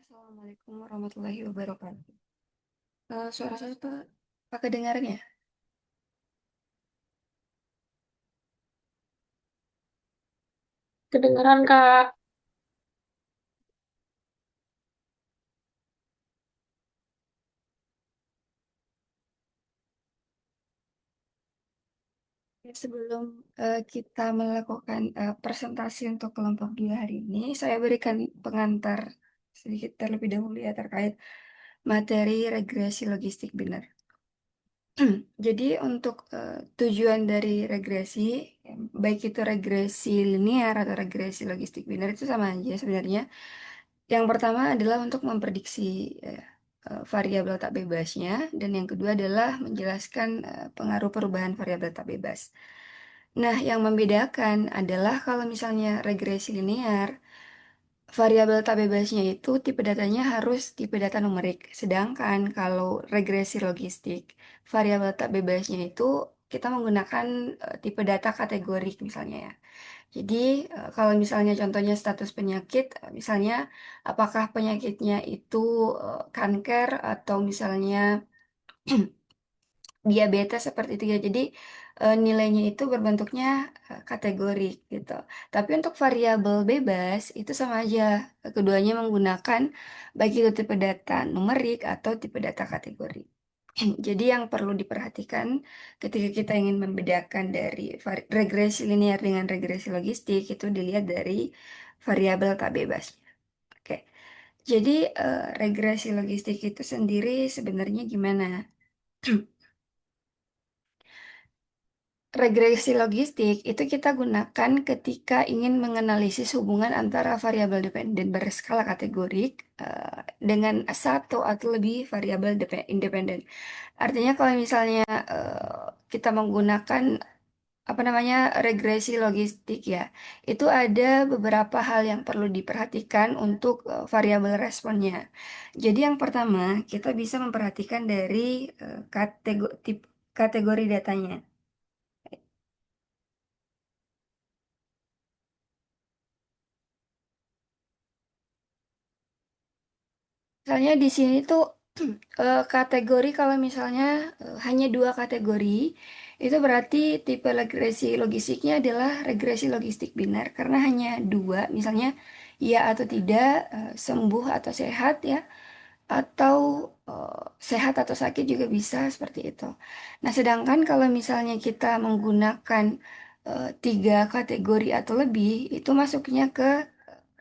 Assalamualaikum warahmatullahi wabarakatuh. Suara saya tuh pakai dengaran ya? Kedengeran, Kak. Ya, sebelum kita melakukan presentasi untuk kelompok 2 hari ini, saya berikan pengantar sedikit terlebih dahulu ya terkait materi regresi logistik benar. Jadi untuk tujuan dari regresi, baik itu regresi linear atau regresi logistik binar itu sama aja sebenarnya. Yang pertama adalah untuk memprediksi variabel tak bebasnya, dan yang kedua adalah menjelaskan pengaruh perubahan variabel tak bebas. Nah, yang membedakan adalah kalau misalnya regresi linear, variabel tak bebasnya itu tipe datanya harus tipe data numerik. Sedangkan kalau regresi logistik, variabel tak bebasnya itu kita menggunakan tipe data kategorik misalnya ya. Jadi, kalau misalnya contohnya status penyakit, misalnya apakah penyakitnya itu kanker atau misalnya diabetes seperti itu ya. Jadi, nilainya itu berbentuknya kategori gitu. Tapi untuk variabel bebas itu sama aja, keduanya menggunakan baik itu tipe data numerik atau tipe data kategori. Jadi yang perlu diperhatikan ketika kita ingin membedakan dari regresi linear dengan regresi logistik itu dilihat dari variabel tak bebas. Oke, jadi regresi logistik itu sendiri sebenarnya gimana? Regresi logistik itu kita gunakan ketika ingin menganalisis hubungan antara variabel dependen berskala kategorik dengan satu atau lebih variabel independen. Artinya kalau misalnya kita menggunakan apa namanya regresi logistik ya, itu ada beberapa hal yang perlu diperhatikan untuk variabel responnya. Jadi yang pertama kita bisa memperhatikan dari kategori datanya. Misalnya di sini tuh kategori kalau misalnya hanya dua kategori, itu berarti tipe regresi logistiknya adalah regresi logistik binar karena hanya dua, misalnya ya atau tidak, sembuh atau sehat ya, atau sehat atau sakit juga bisa seperti itu. Nah, sedangkan kalau misalnya kita menggunakan tiga kategori atau lebih, itu masuknya ke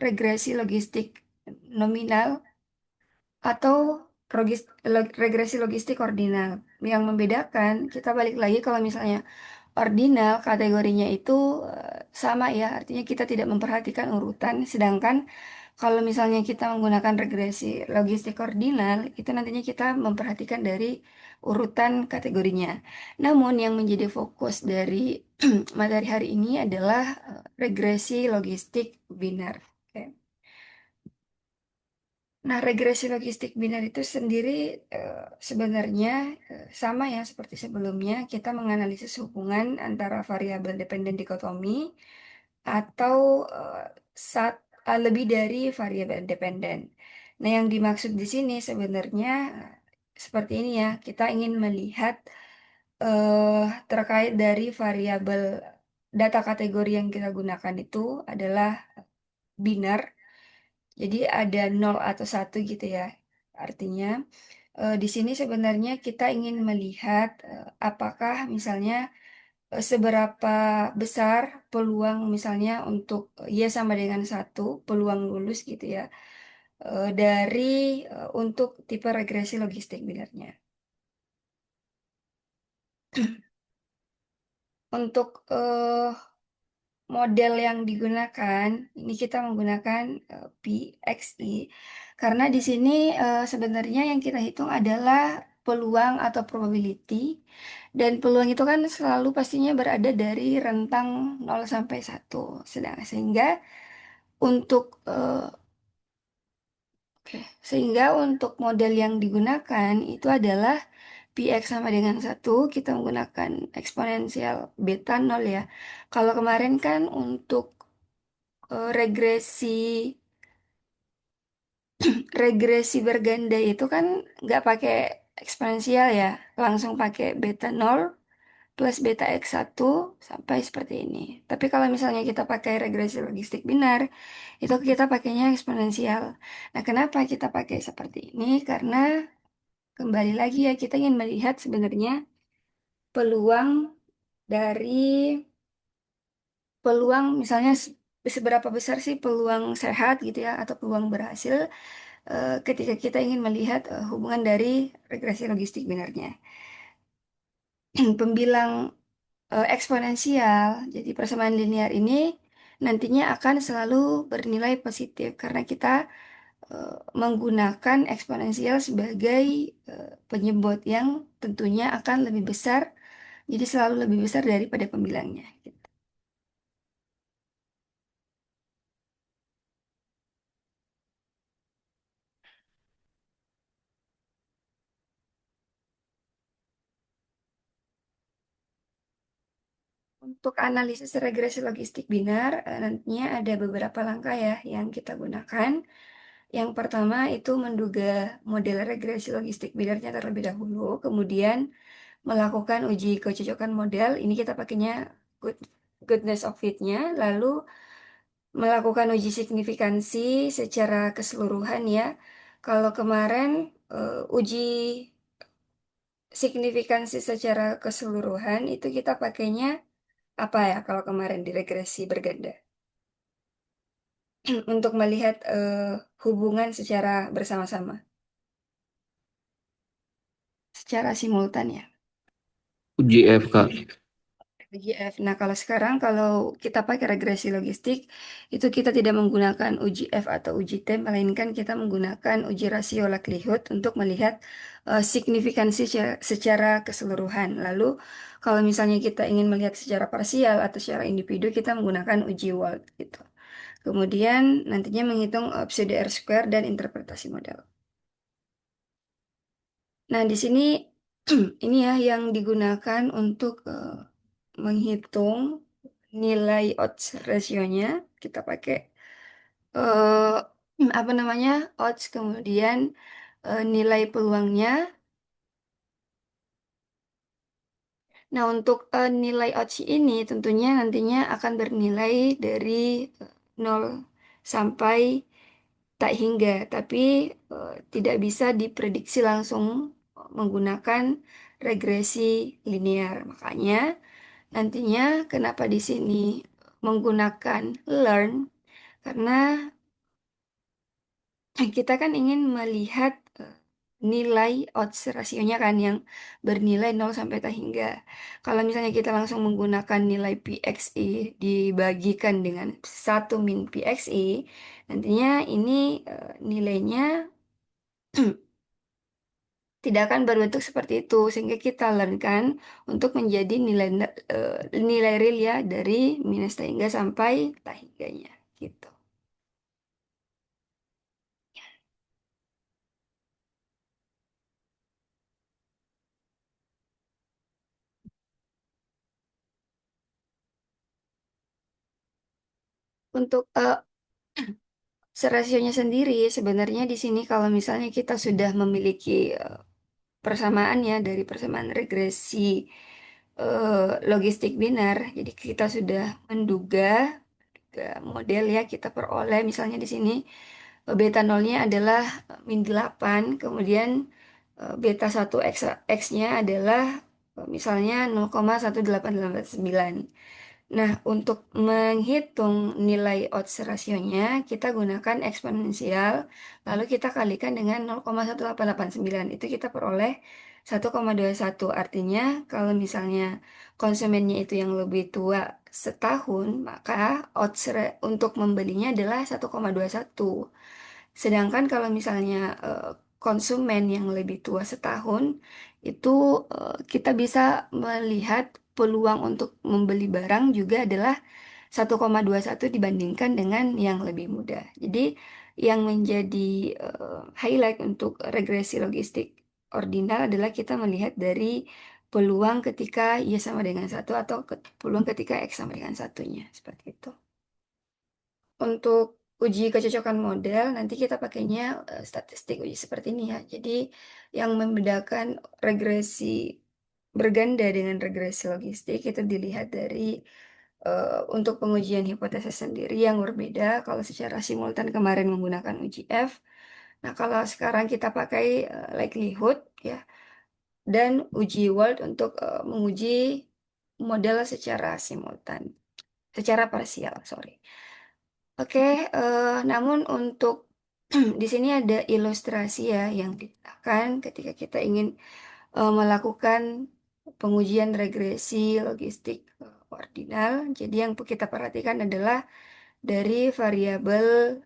regresi logistik nominal atau regresi logistik ordinal. Yang membedakan, kita balik lagi kalau misalnya ordinal kategorinya itu sama ya, artinya kita tidak memperhatikan urutan, sedangkan kalau misalnya kita menggunakan regresi logistik ordinal, itu nantinya kita memperhatikan dari urutan kategorinya. Namun yang menjadi fokus dari materi hari ini adalah regresi logistik binar. Oke. Nah, regresi logistik binar itu sendiri eh, sebenarnya sama ya seperti sebelumnya, kita menganalisis hubungan antara variabel dependen dikotomi atau eh, sat, lebih dari variabel dependen. Nah, yang dimaksud di sini sebenarnya seperti ini ya, kita ingin melihat terkait dari variabel data kategori yang kita gunakan itu adalah binar. Jadi ada nol atau satu gitu ya. Artinya di sini sebenarnya kita ingin melihat apakah misalnya seberapa besar peluang misalnya untuk ya sama dengan satu peluang lulus gitu ya dari untuk tipe regresi logistik benarnya. Untuk model yang digunakan, ini kita menggunakan PXI karena di sini sebenarnya yang kita hitung adalah peluang atau probability, dan peluang itu kan selalu pastinya berada dari rentang 0 sampai 1. Sehingga untuk oke, sehingga untuk model yang digunakan itu adalah Px sama dengan 1, kita menggunakan eksponensial beta 0 ya. Kalau kemarin kan untuk regresi regresi berganda itu kan nggak pakai eksponensial ya, langsung pakai beta nol plus beta x1 sampai seperti ini. Tapi kalau misalnya kita pakai regresi logistik binar, itu kita pakainya eksponensial. Nah, kenapa kita pakai seperti ini? Karena kembali lagi ya, kita ingin melihat sebenarnya peluang dari peluang misalnya seberapa besar sih peluang sehat gitu ya atau peluang berhasil ketika kita ingin melihat hubungan dari regresi logistik binarnya. Pembilang eksponensial, jadi persamaan linear ini nantinya akan selalu bernilai positif karena kita menggunakan eksponensial sebagai penyebut yang tentunya akan lebih besar, jadi selalu lebih besar daripada pembilangnya. Gitu. Untuk analisis regresi logistik binar, nantinya ada beberapa langkah ya yang kita gunakan. Yang pertama itu menduga model regresi logistik binarnya terlebih dahulu, kemudian melakukan uji kecocokan model. Ini kita pakainya good, goodness of fit-nya, lalu melakukan uji signifikansi secara keseluruhan ya. Kalau kemarin uji signifikansi secara keseluruhan itu kita pakainya apa ya kalau kemarin di regresi berganda untuk melihat hubungan secara bersama-sama, secara simultan ya. UJF Kak. UGF. Nah, kalau sekarang kalau kita pakai regresi logistik, itu kita tidak menggunakan uji F atau uji T, melainkan kita menggunakan uji rasio likelihood untuk melihat signifikansi secara keseluruhan. Lalu, kalau misalnya kita ingin melihat secara parsial atau secara individu, kita menggunakan uji Wald gitu. Kemudian nantinya menghitung pseudo R square dan interpretasi model. Nah, di sini ini ya yang digunakan untuk menghitung nilai odds rasionya. Kita pakai apa namanya odds, kemudian nilai peluangnya. Nah, untuk nilai odds ini tentunya nantinya akan bernilai dari 0 sampai tak hingga, tapi tidak bisa diprediksi langsung menggunakan regresi linear. Makanya nantinya kenapa di sini menggunakan learn, karena kita kan ingin melihat nilai odds rasionya kan yang bernilai 0 sampai tak hingga. Kalau misalnya kita langsung menggunakan nilai PXI dibagikan dengan 1 min PXI, nantinya ini nilainya tidak akan berbentuk seperti itu sehingga kita learn kan untuk menjadi nilai nilai real ya dari minus tak hingga sampai tak hingganya gitu. Untuk serasionya sendiri, sebenarnya di sini kalau misalnya kita sudah memiliki persamaan ya dari persamaan regresi logistik binar, jadi kita sudah menduga model ya kita peroleh misalnya di sini beta nolnya adalah min 8, kemudian beta 1 X-nya adalah misalnya 0,18889. Nah, untuk menghitung nilai odds rasionya, kita gunakan eksponensial, lalu kita kalikan dengan 0,1889. Itu kita peroleh 1,21. Artinya, kalau misalnya konsumennya itu yang lebih tua setahun, maka odds untuk membelinya adalah 1,21. Sedangkan kalau misalnya konsumen yang lebih tua setahun, itu kita bisa melihat peluang untuk membeli barang juga adalah 1,21 dibandingkan dengan yang lebih muda. Jadi yang menjadi highlight untuk regresi logistik ordinal adalah kita melihat dari peluang ketika Y sama dengan satu atau peluang ketika X sama dengan satunya. Seperti itu. Untuk uji kecocokan model, nanti kita pakainya statistik uji seperti ini ya. Jadi yang membedakan regresi berganda dengan regresi logistik itu dilihat dari untuk pengujian hipotesis sendiri yang berbeda. Kalau secara simultan kemarin menggunakan uji F, nah kalau sekarang kita pakai likelihood ya dan uji Wald untuk menguji model secara simultan, secara parsial, sorry. Oke, namun untuk di sini ada ilustrasi ya yang digunakan ketika kita ingin melakukan pengujian regresi logistik ordinal. Jadi yang kita perhatikan adalah dari variabel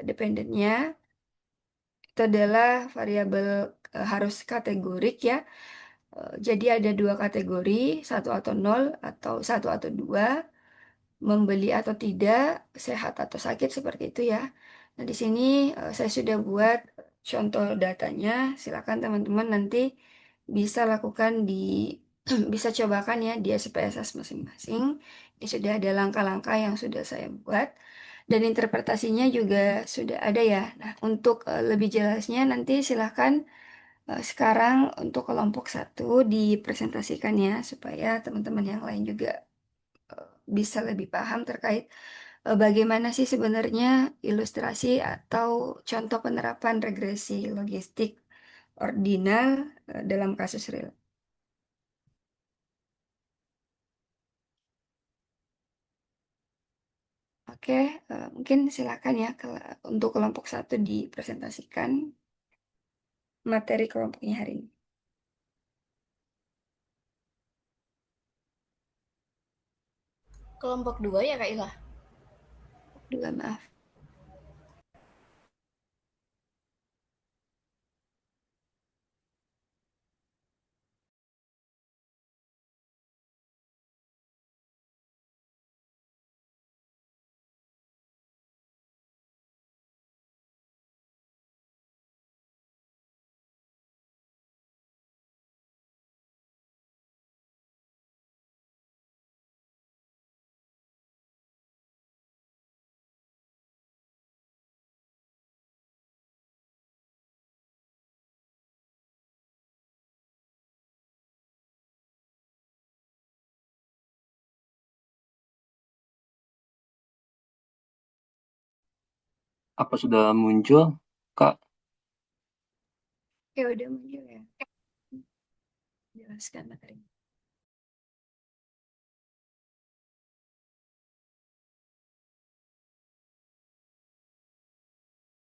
dependennya itu adalah variabel harus kategorik ya. Jadi ada dua kategori, satu atau nol atau satu atau dua, membeli atau tidak, sehat atau sakit seperti itu ya. Nah, di sini saya sudah buat contoh datanya. Silakan teman-teman nanti bisa lakukan di bisa cobakan ya di SPSS masing-masing. Ini sudah ada langkah-langkah yang sudah saya buat dan interpretasinya juga sudah ada ya. Nah, untuk lebih jelasnya nanti silakan sekarang untuk kelompok satu dipresentasikan ya supaya teman-teman yang lain juga bisa lebih paham terkait bagaimana sih sebenarnya ilustrasi atau contoh penerapan regresi logistik ordinal dalam kasus real. Oke, mungkin silakan ya untuk kelompok satu dipresentasikan materi kelompoknya hari ini. Kelompok 2 ya Kak Ila? Dua, maaf. Apa sudah muncul, Kak? Oke, udah muncul ya. Jelaskan materi.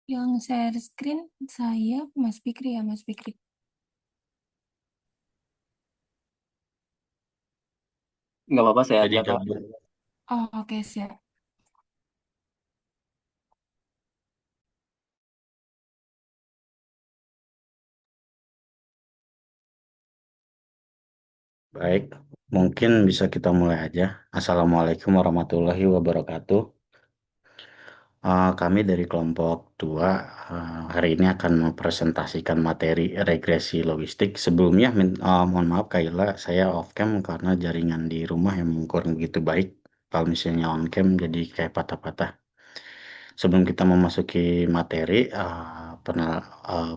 Yang share screen saya Mas Fikri ya, Mas Fikri. Nggak apa-apa, saya Jadi aja, Kak. double. Oh, oke, siap. Baik, mungkin bisa kita mulai aja. Assalamualaikum warahmatullahi wabarakatuh. Kami dari kelompok 2 hari ini akan mempresentasikan materi regresi logistik. Sebelumnya, mohon maaf Kaila, saya off cam karena jaringan di rumah yang kurang begitu baik. Kalau misalnya on cam jadi kayak patah-patah. Sebelum kita memasuki materi,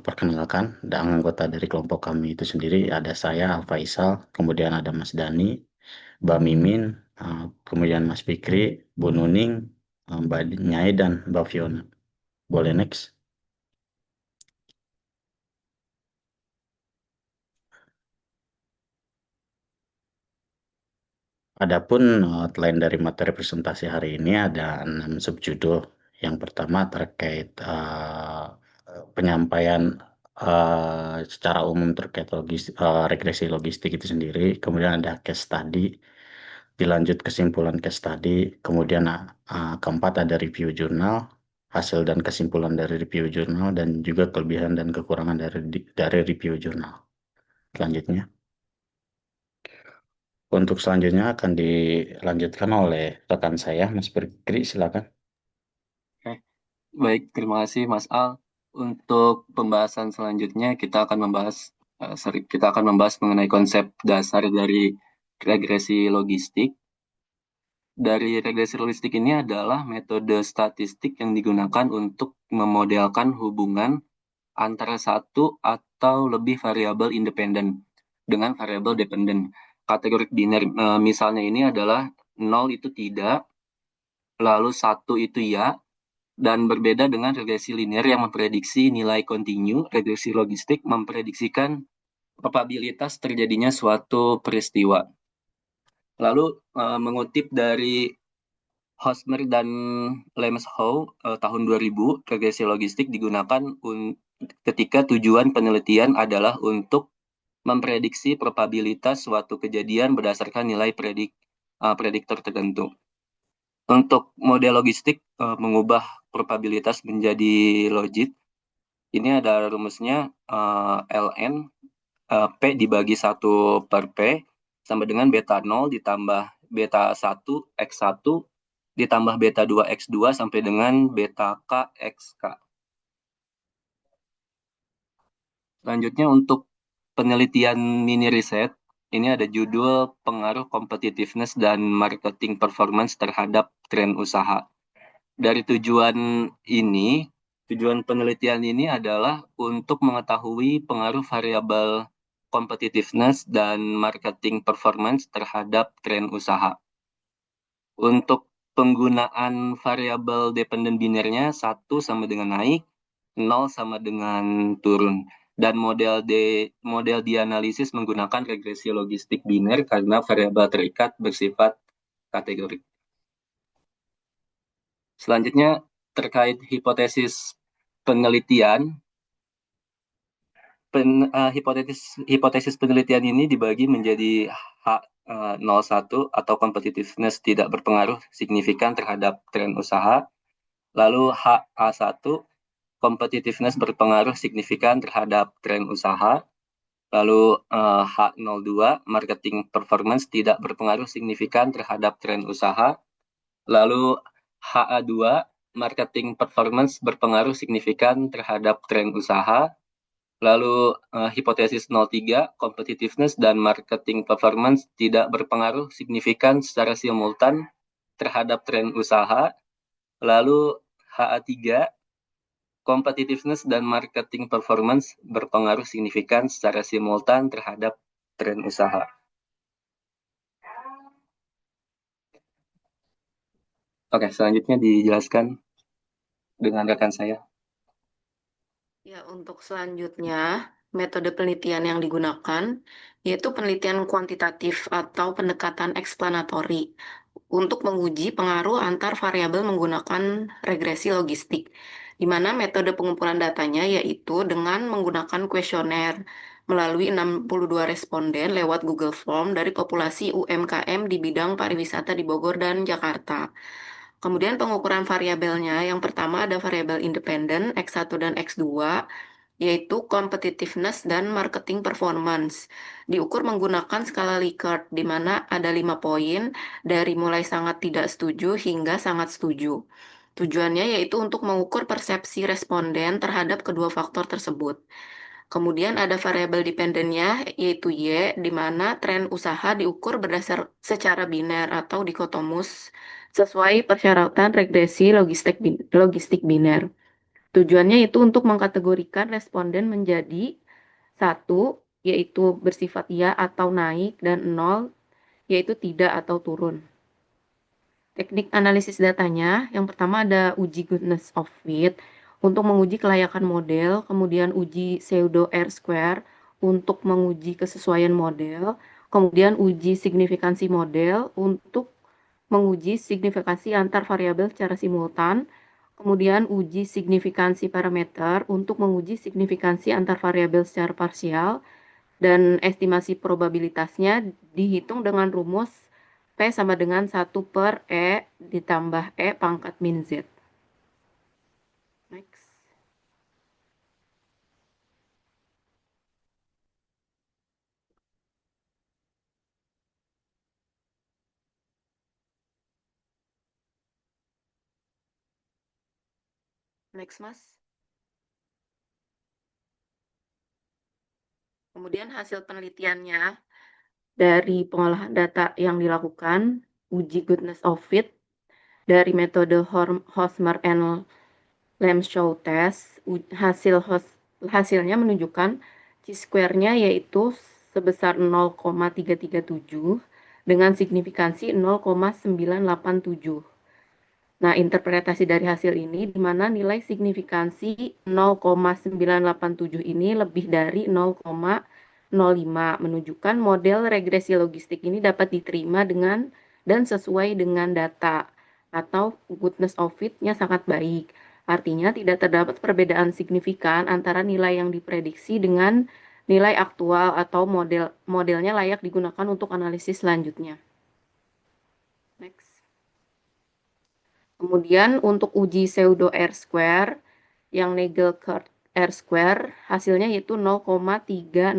perkenalkan, dan anggota dari kelompok kami itu sendiri ada saya, Al Faisal, kemudian ada Mas Dani, Mbak Mimin, kemudian Mas Fikri, Bu Nuning, Mbak Nyai, dan Mbak Fiona. Boleh next. Adapun outline dari materi presentasi hari ini ada 6 subjudul. Yang pertama terkait penyampaian secara umum terkait regresi logistik itu sendiri. Kemudian ada case study, dilanjut kesimpulan case study. Kemudian keempat ada review jurnal, hasil dan kesimpulan dari review jurnal, dan juga kelebihan dan kekurangan dari review jurnal. Selanjutnya. Untuk selanjutnya akan dilanjutkan oleh rekan saya, Mas Fikri, silakan. Oke. Baik, terima kasih Mas Al. Untuk pembahasan selanjutnya kita akan membahas mengenai konsep dasar dari regresi logistik. dari regresi logistik ini adalah metode statistik yang digunakan untuk memodelkan hubungan antara satu atau lebih variabel independen dengan variabel dependen. Kategori biner misalnya ini adalah 0 itu tidak, lalu 1 itu ya, dan berbeda dengan regresi linear yang memprediksi nilai kontinu. Regresi logistik memprediksikan probabilitas terjadinya suatu peristiwa. Lalu mengutip dari Hosmer dan Lemeshow tahun 2000, regresi logistik digunakan ketika tujuan penelitian adalah untuk memprediksi probabilitas suatu kejadian berdasarkan nilai prediktor tertentu. Untuk model logistik mengubah probabilitas menjadi logit, ini ada rumusnya ln P dibagi 1 per P sama dengan beta 0 ditambah beta 1 X1 ditambah beta 2 X2 sampai dengan beta K XK. Selanjutnya untuk penelitian mini riset, ini ada judul pengaruh competitiveness dan marketing performance terhadap tren usaha. Dari tujuan penelitian ini adalah untuk mengetahui pengaruh variabel competitiveness dan marketing performance terhadap tren usaha. Untuk penggunaan variabel dependent binernya 1 sama dengan naik, 0 sama dengan turun. Dan model dianalisis menggunakan regresi logistik biner karena variabel terikat bersifat kategorik. Selanjutnya terkait hipotesis penelitian, hipotesis penelitian ini dibagi menjadi H01 atau competitiveness tidak berpengaruh signifikan terhadap tren usaha, lalu HA1 competitiveness berpengaruh signifikan terhadap tren usaha, lalu H02 marketing performance tidak berpengaruh signifikan terhadap tren usaha, lalu HA2 marketing performance berpengaruh signifikan terhadap tren usaha, lalu hipotesis 03 competitiveness dan marketing performance tidak berpengaruh signifikan secara simultan terhadap tren usaha, lalu HA3 competitiveness dan marketing performance berpengaruh signifikan secara simultan terhadap tren usaha. Oke, selanjutnya dijelaskan dengan rekan saya. Ya, untuk selanjutnya, metode penelitian yang digunakan yaitu penelitian kuantitatif atau pendekatan eksplanatori untuk menguji pengaruh antar variabel menggunakan regresi logistik, di mana metode pengumpulan datanya yaitu dengan menggunakan kuesioner melalui 62 responden lewat Google Form dari populasi UMKM di bidang pariwisata di Bogor dan Jakarta. Kemudian pengukuran variabelnya, yang pertama ada variabel independen X1 dan X2, yaitu competitiveness dan marketing performance. Diukur menggunakan skala Likert, di mana ada 5 poin, dari mulai sangat tidak setuju hingga sangat setuju. Tujuannya yaitu untuk mengukur persepsi responden terhadap kedua faktor tersebut. Kemudian ada variabel dependennya, yaitu Y, di mana tren usaha diukur berdasar secara biner atau dikotomus sesuai persyaratan regresi logistik biner. Tujuannya itu untuk mengkategorikan responden menjadi 1, yaitu bersifat ya atau naik, dan 0, yaitu tidak atau turun. Teknik analisis datanya, yang pertama ada uji goodness of fit untuk menguji kelayakan model, kemudian uji pseudo R-square untuk menguji kesesuaian model, kemudian uji signifikansi model untuk menguji signifikansi antar variabel secara simultan, kemudian uji signifikansi parameter untuk menguji signifikansi antar variabel secara parsial, dan estimasi probabilitasnya dihitung dengan rumus P sama dengan 1 per E ditambah E pangkat min Z. Next. Next, Mas. Kemudian hasil penelitiannya dari pengolahan data yang dilakukan uji goodness of fit dari metode Hosmer and Lamshaw test, hasilnya menunjukkan chi-square-nya yaitu sebesar 0,337 dengan signifikansi 0,987. Nah, interpretasi dari hasil ini di mana nilai signifikansi 0,987 ini lebih dari 0,05 menunjukkan model regresi logistik ini dapat diterima dengan dan sesuai dengan data atau goodness of fit-nya sangat baik. Artinya tidak terdapat perbedaan signifikan antara nilai yang diprediksi dengan nilai aktual atau modelnya layak digunakan untuk analisis selanjutnya. Next. Kemudian untuk uji pseudo R-square yang Nagle-Kirk R-square hasilnya yaitu 0,364.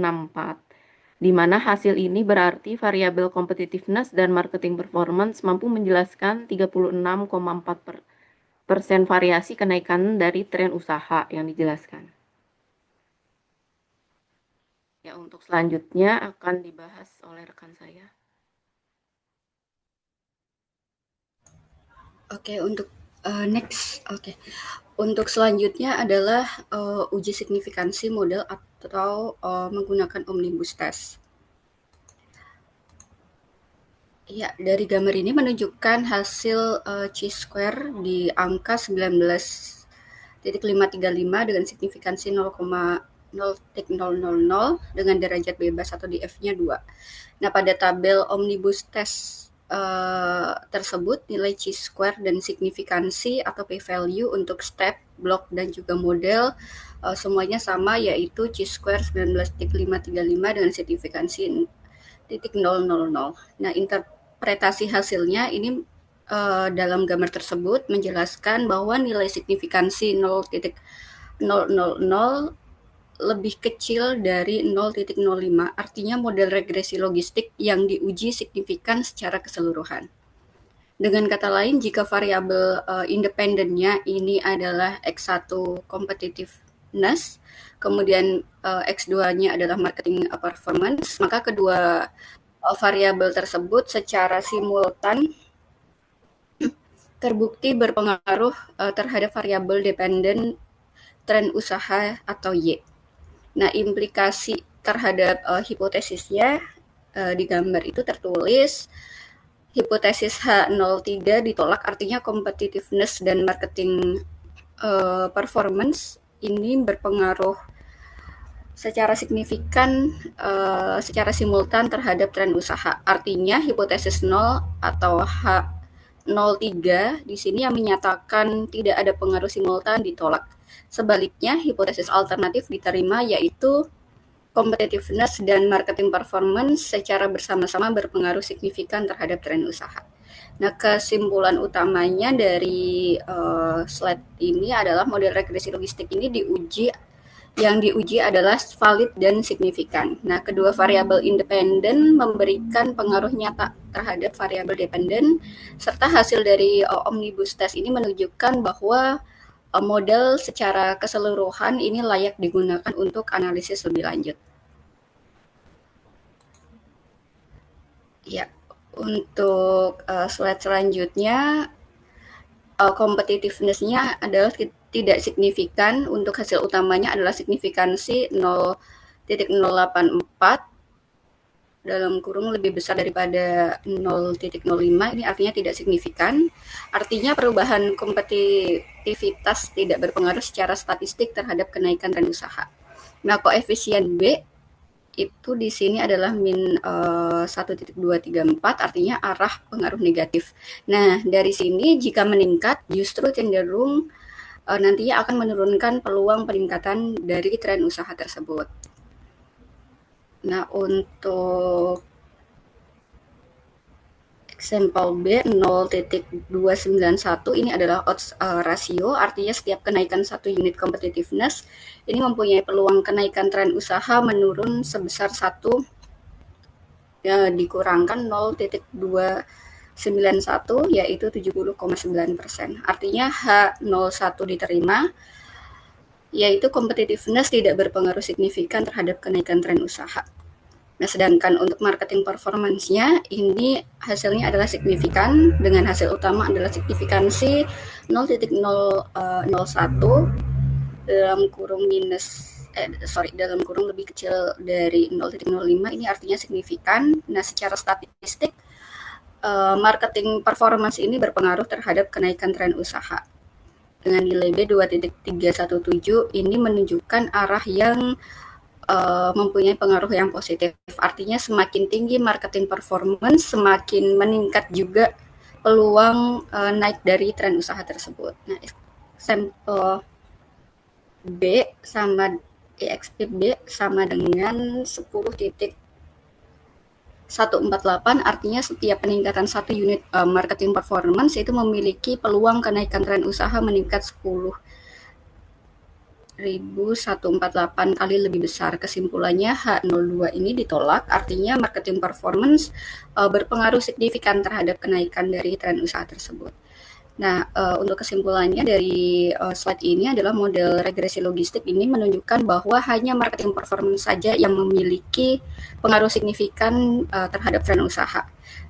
Di mana hasil ini berarti variabel competitiveness dan marketing performance mampu menjelaskan 36,4% variasi kenaikan dari tren usaha yang dijelaskan. Ya, untuk selanjutnya akan dibahas oleh rekan saya. Oke, untuk next. Oke. Untuk selanjutnya adalah uji signifikansi model atau menggunakan omnibus test. Ya, dari gambar ini menunjukkan hasil chi-square di angka 19,535 dengan signifikansi 0,000 dengan derajat bebas atau di F-nya 2. Nah, pada tabel omnibus test tersebut nilai chi-square dan signifikansi atau p-value untuk step, block, dan juga model semuanya sama, yaitu chi-square 19,535 dengan signifikansi 0,000. Nah, interpretasi hasilnya ini dalam gambar tersebut menjelaskan bahwa nilai signifikansi 0,000 lebih kecil dari 0,05. Artinya model regresi logistik yang diuji signifikan secara keseluruhan. Dengan kata lain, jika variabel independennya ini adalah X1 competitiveness, kemudian X2-nya adalah marketing performance, maka kedua variabel tersebut secara simultan terbukti berpengaruh terhadap variabel dependen tren usaha atau Y. Nah, implikasi terhadap hipotesisnya di gambar itu tertulis hipotesis H03 ditolak, artinya competitiveness dan marketing performance ini berpengaruh secara signifikan secara simultan terhadap tren usaha. Artinya hipotesis 0 atau H03 di sini yang menyatakan tidak ada pengaruh simultan ditolak. Sebaliknya, hipotesis alternatif diterima, yaitu competitiveness dan marketing performance secara bersama-sama berpengaruh signifikan terhadap tren usaha. Nah, kesimpulan utamanya dari slide ini adalah model regresi logistik ini yang diuji adalah valid dan signifikan. Nah, kedua variabel independen memberikan pengaruh nyata terhadap variabel dependen, serta hasil dari omnibus test ini menunjukkan bahwa model secara keseluruhan ini layak digunakan untuk analisis lebih lanjut. Ya, untuk slide selanjutnya, competitiveness-nya adalah tidak signifikan. Untuk hasil utamanya adalah signifikansi 0,084 dalam kurung lebih besar daripada 0,05. Ini artinya tidak signifikan. Artinya perubahan kompetitivitas tidak berpengaruh secara statistik terhadap kenaikan tren usaha. Nah, koefisien B itu di sini adalah min 1,234, artinya arah pengaruh negatif. Nah, dari sini jika meningkat justru cenderung nantinya akan menurunkan peluang peningkatan dari tren usaha tersebut. Nah, untuk sampel B 0,291 ini adalah odds ratio, artinya setiap kenaikan 1 unit competitiveness ini mempunyai peluang kenaikan tren usaha menurun sebesar 1 dikurangkan 0,291 yaitu 70,9%. Artinya H01 diterima, yaitu competitiveness tidak berpengaruh signifikan terhadap kenaikan tren usaha. Nah, sedangkan untuk marketing performance-nya ini hasilnya adalah signifikan dengan hasil utama adalah signifikansi 0,001 dalam kurung dalam kurung lebih kecil dari 0,05 ini artinya signifikan. Nah, secara statistik marketing performance ini berpengaruh terhadap kenaikan tren usaha. Dengan nilai B2.317 ini menunjukkan arah yang mempunyai pengaruh yang positif. Artinya semakin tinggi marketing performance, semakin meningkat juga peluang naik dari tren usaha tersebut. Nah, sampel B sama EXP B sama dengan 10,148, artinya setiap peningkatan satu unit marketing performance itu memiliki peluang kenaikan tren usaha meningkat 10.148 kali lebih besar. Kesimpulannya H02 ini ditolak, artinya marketing performance berpengaruh signifikan terhadap kenaikan dari tren usaha tersebut. Nah, untuk kesimpulannya dari slide ini adalah model regresi logistik ini menunjukkan bahwa hanya marketing performance saja yang memiliki pengaruh signifikan terhadap tren usaha.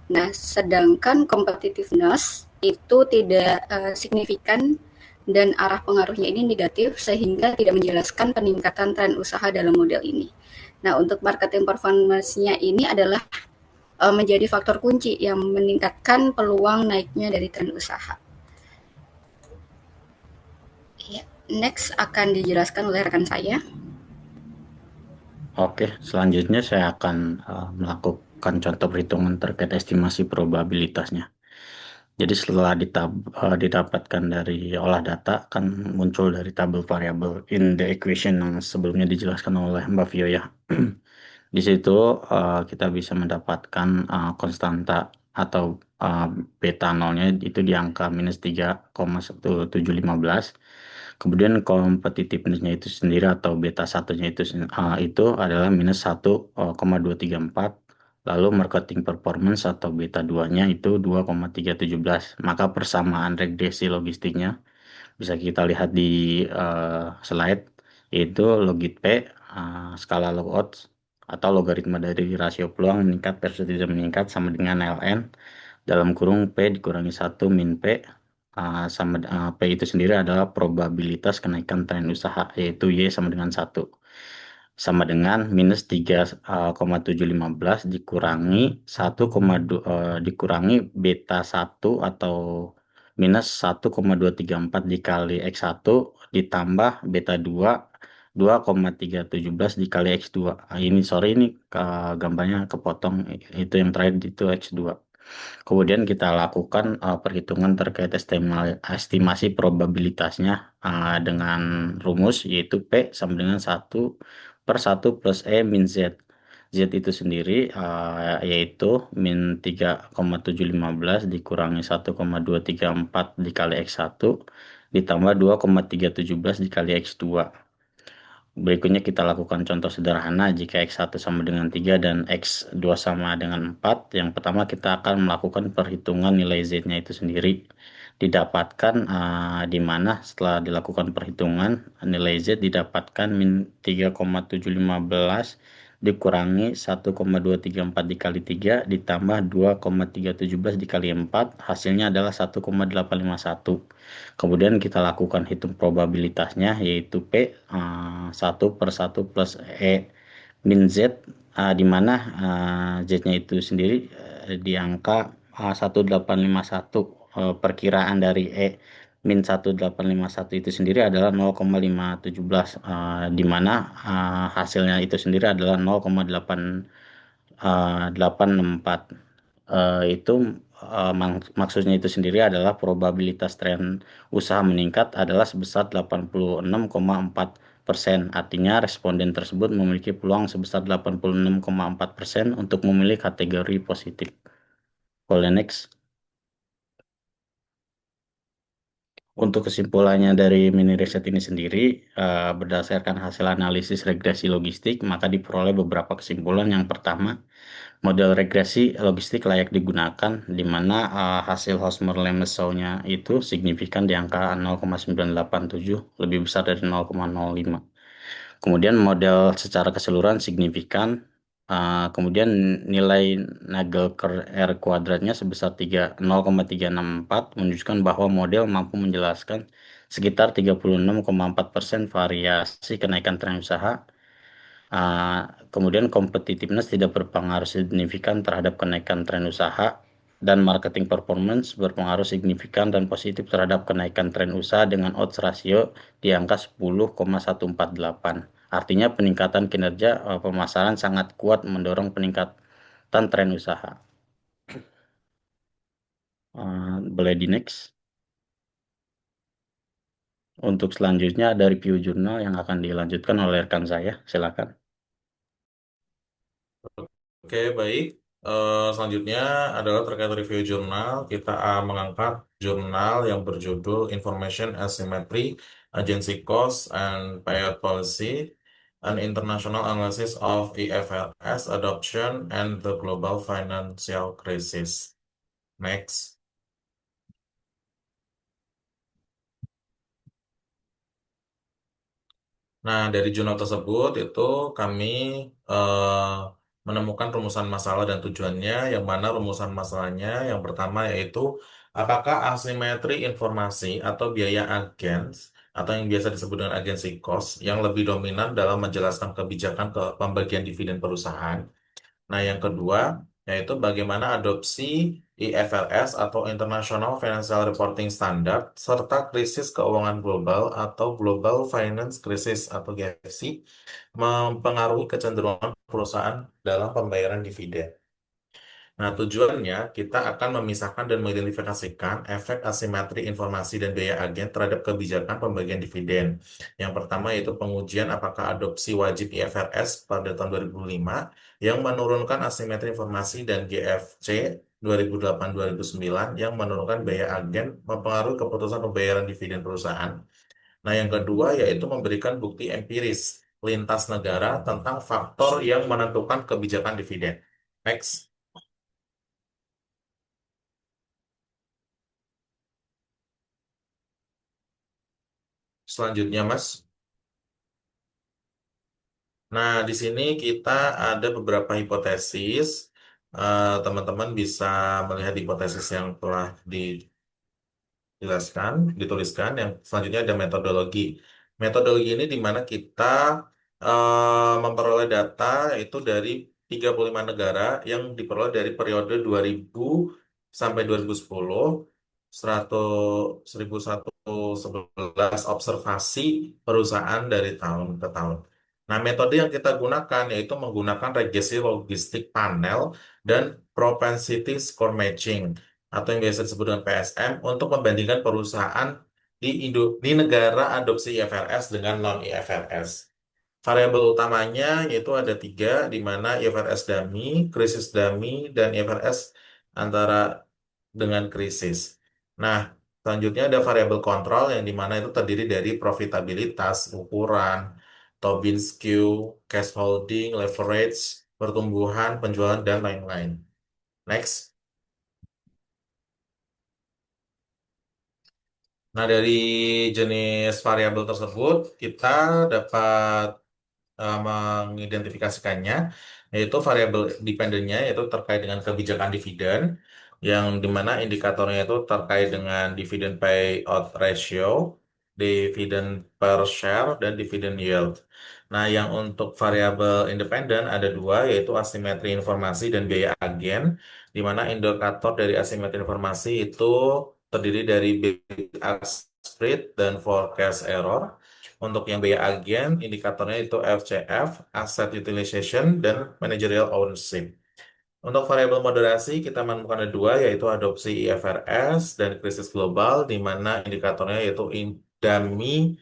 Nah, sedangkan competitiveness itu tidak signifikan dan arah pengaruhnya ini negatif sehingga tidak menjelaskan peningkatan tren usaha dalam model ini. Nah, untuk marketing performance-nya ini adalah menjadi faktor kunci yang meningkatkan peluang naiknya dari tren usaha. Next akan dijelaskan oleh rekan saya. Oke, selanjutnya saya akan melakukan contoh perhitungan terkait estimasi probabilitasnya. Jadi setelah didapatkan dari olah data, kan muncul dari tabel variabel in the equation yang sebelumnya dijelaskan oleh Mbak Vio ya. Di situ kita bisa mendapatkan konstanta atau beta nolnya itu di angka minus 3,1715. Kemudian competitiveness-nya itu sendiri atau beta satunya itu adalah minus 1,234. Lalu marketing performance atau beta 2-nya itu 2,317. Maka persamaan regresi logistiknya bisa kita lihat di slide, yaitu logit P, skala log odds atau logaritma dari rasio peluang meningkat versus tidak meningkat sama dengan ln dalam kurung P dikurangi 1 min P, P itu sendiri adalah probabilitas kenaikan tren usaha, yaitu Y sama dengan 1. Sama dengan minus 3,715 dikurangi 1, dikurangi beta 1 atau minus 1,234 dikali X1 ditambah beta 2 2,317 dikali X2. Ini gambarnya kepotong, itu yang terakhir itu X2. Kemudian kita lakukan perhitungan terkait estimasi probabilitasnya dengan rumus yaitu P sama dengan 1/1 plus E min Z. Z itu sendiri yaitu min 3,715 dikurangi 1,234 dikali X1 ditambah 2,317 dikali X2. Berikutnya kita lakukan contoh sederhana jika X1 sama dengan 3 dan X2 sama dengan 4. Yang pertama kita akan melakukan perhitungan nilai Z-nya itu sendiri. Didapatkan di mana setelah dilakukan perhitungan nilai Z didapatkan min 3,715 dikurangi 1,234 dikali 3 ditambah 2,317 dikali 4. Hasilnya adalah 1,851. Kemudian kita lakukan hitung probabilitasnya yaitu P 1/1 plus E min Z, di mana Z-nya itu sendiri di angka 1851. Perkiraan dari E min 1851 itu sendiri adalah 0,517, di mana hasilnya itu sendiri adalah 0,864. Itu maksudnya itu sendiri adalah probabilitas tren usaha meningkat adalah sebesar 86,4%. Artinya responden tersebut memiliki peluang sebesar 86,4% untuk memilih kategori positif. Boleh next. Untuk kesimpulannya dari mini riset ini sendiri, berdasarkan hasil analisis regresi logistik, maka diperoleh beberapa kesimpulan. Yang pertama, model regresi logistik layak digunakan, di mana hasil Hosmer-Lemessow-nya itu signifikan di angka 0,987, lebih besar dari 0,05. Kemudian model secara keseluruhan signifikan Kemudian nilai Nagelker R kuadratnya sebesar 0,364 menunjukkan bahwa model mampu menjelaskan sekitar 36,4% variasi kenaikan tren usaha. Kemudian competitiveness tidak berpengaruh signifikan terhadap kenaikan tren usaha, dan marketing performance berpengaruh signifikan dan positif terhadap kenaikan tren usaha dengan odds rasio di angka 10,148. Artinya peningkatan kinerja pemasaran sangat kuat mendorong peningkatan tren usaha. Boleh di next. Untuk selanjutnya ada review jurnal yang akan dilanjutkan oleh rekan saya. Silakan. Oke, baik. Selanjutnya adalah terkait review jurnal. Kita mengangkat jurnal yang berjudul Information Asymmetry, Agency Cost and Payout Policy, an International Analysis of IFRS Adoption and the Global Financial Crisis. Next. Nah, dari jurnal tersebut itu kami eh, menemukan rumusan masalah dan tujuannya, yang mana rumusan masalahnya yang pertama yaitu apakah asimetri informasi atau biaya agen atau yang biasa disebut dengan agency cost yang lebih dominan dalam menjelaskan kebijakan ke pembagian dividen perusahaan. Nah, yang kedua yaitu bagaimana adopsi IFRS atau International Financial Reporting Standard serta krisis keuangan global atau Global Finance Crisis atau GFC mempengaruhi kecenderungan perusahaan dalam pembayaran dividen. Nah, tujuannya kita akan memisahkan dan mengidentifikasikan efek asimetri informasi dan biaya agen terhadap kebijakan pembagian dividen. Yang pertama yaitu pengujian apakah adopsi wajib IFRS pada tahun 2005 yang menurunkan asimetri informasi dan GFC 2008-2009 yang menurunkan biaya agen mempengaruhi keputusan pembayaran dividen perusahaan. Nah, yang kedua yaitu memberikan bukti empiris lintas negara tentang faktor yang menentukan kebijakan dividen. Next. Selanjutnya, Mas. Nah, di sini kita ada beberapa hipotesis. Teman-teman bisa melihat hipotesis yang telah dituliskan. Yang selanjutnya ada metodologi. Metodologi ini di mana kita memperoleh data itu dari 35 negara yang diperoleh dari periode 2000 sampai 2010, 1111 observasi perusahaan dari tahun ke tahun. Nah, metode yang kita gunakan yaitu menggunakan regresi logistik panel dan propensity score matching atau yang biasa disebut dengan PSM untuk membandingkan perusahaan di negara adopsi IFRS dengan non-IFRS. Variabel utamanya yaitu ada tiga, di mana IFRS dummy, krisis dummy, dan IFRS antara dengan krisis. Nah, selanjutnya ada variabel kontrol yang di mana itu terdiri dari profitabilitas, ukuran, Tobin skew, cash holding, leverage, pertumbuhan, penjualan, dan lain-lain. Next. Nah, dari jenis variabel tersebut, kita dapat mengidentifikasikannya, yaitu variabel dependennya, yaitu terkait dengan kebijakan dividen, yang dimana indikatornya itu terkait dengan dividen payout ratio, dividen per share, dan dividen yield. Nah, yang untuk variabel independen ada dua, yaitu asimetri informasi dan biaya agen, di mana indikator dari asimetri informasi itu terdiri dari bid-ask spread dan forecast error. Untuk yang biaya agen, indikatornya itu FCF, Asset Utilization, dan Managerial Ownership. Untuk variabel moderasi, kita menemukan ada dua, yaitu adopsi IFRS dan krisis global, di mana indikatornya yaitu dummy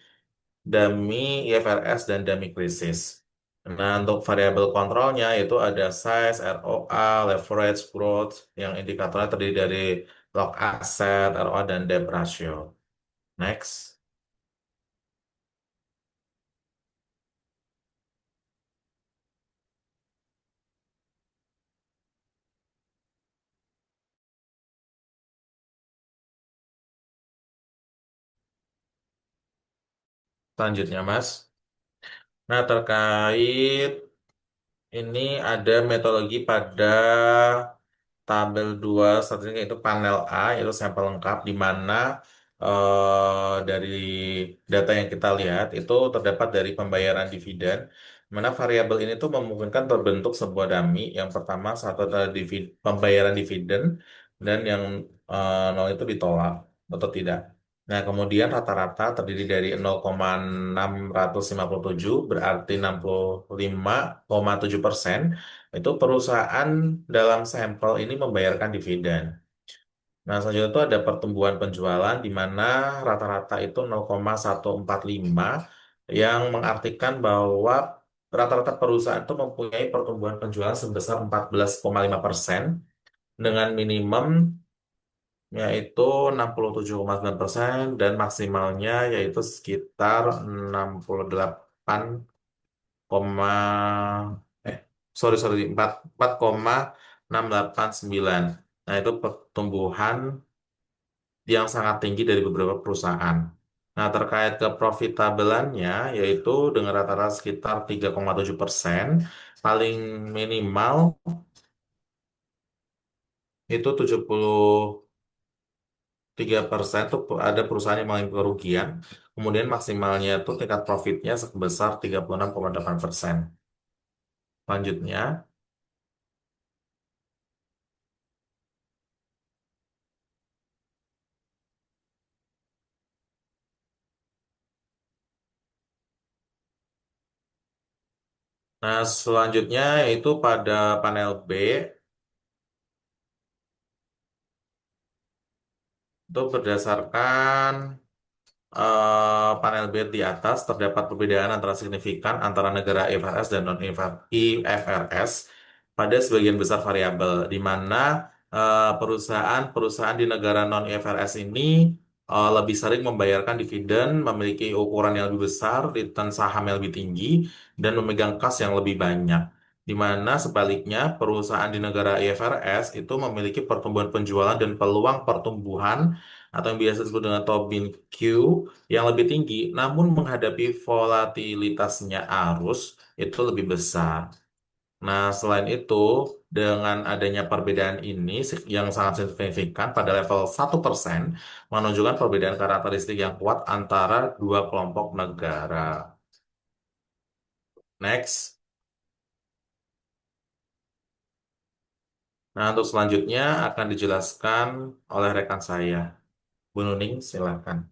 IFRS, dan dummy krisis. Nah, untuk variabel kontrolnya itu ada size, ROA, leverage, growth, yang indikatornya terdiri dari log asset, ROA, dan debt ratio. Next. Selanjutnya, Mas. Nah, terkait ini ada metodologi pada tabel 2 statistik yaitu panel A yaitu sampel lengkap di mana dari data yang kita lihat itu terdapat dari pembayaran dividen di mana variabel ini tuh memungkinkan terbentuk sebuah dummy. Yang pertama satu adalah pembayaran dividen dan yang nol itu ditolak atau tidak. Nah, kemudian rata-rata terdiri dari 0,657 berarti 65,7% itu perusahaan dalam sampel ini membayarkan dividen. Nah, selanjutnya itu ada pertumbuhan penjualan di mana rata-rata itu 0,145 yang mengartikan bahwa rata-rata perusahaan itu mempunyai pertumbuhan penjualan sebesar 14,5% dengan minimum yaitu 67,9% dan maksimalnya yaitu sekitar 68, eh sorry sorry 4,689. Nah, itu pertumbuhan yang sangat tinggi dari beberapa perusahaan. Nah, terkait ke profitabelannya yaitu dengan rata-rata sekitar 3,7%, paling minimal itu 73% tuh ada perusahaan yang mengalami kerugian. Kemudian maksimalnya itu tingkat profitnya sebesar 36,8%. Selanjutnya, nah selanjutnya yaitu pada panel B itu berdasarkan panel B di atas terdapat perbedaan antara signifikan antara negara IFRS dan non-IFRS pada sebagian besar variabel, di mana perusahaan-perusahaan di negara non-IFRS ini lebih sering membayarkan dividen, memiliki ukuran yang lebih besar, return saham yang lebih tinggi, dan memegang kas yang lebih banyak. Di mana sebaliknya perusahaan di negara IFRS itu memiliki pertumbuhan penjualan dan peluang pertumbuhan atau yang biasa disebut dengan Tobin Q yang lebih tinggi, namun menghadapi volatilitasnya arus itu lebih besar. Nah, selain itu, dengan adanya perbedaan ini yang sangat signifikan pada level 1% menunjukkan perbedaan karakteristik yang kuat antara dua kelompok negara. Next. Nah, untuk selanjutnya akan dijelaskan oleh rekan saya. Bu Nuning, silakan.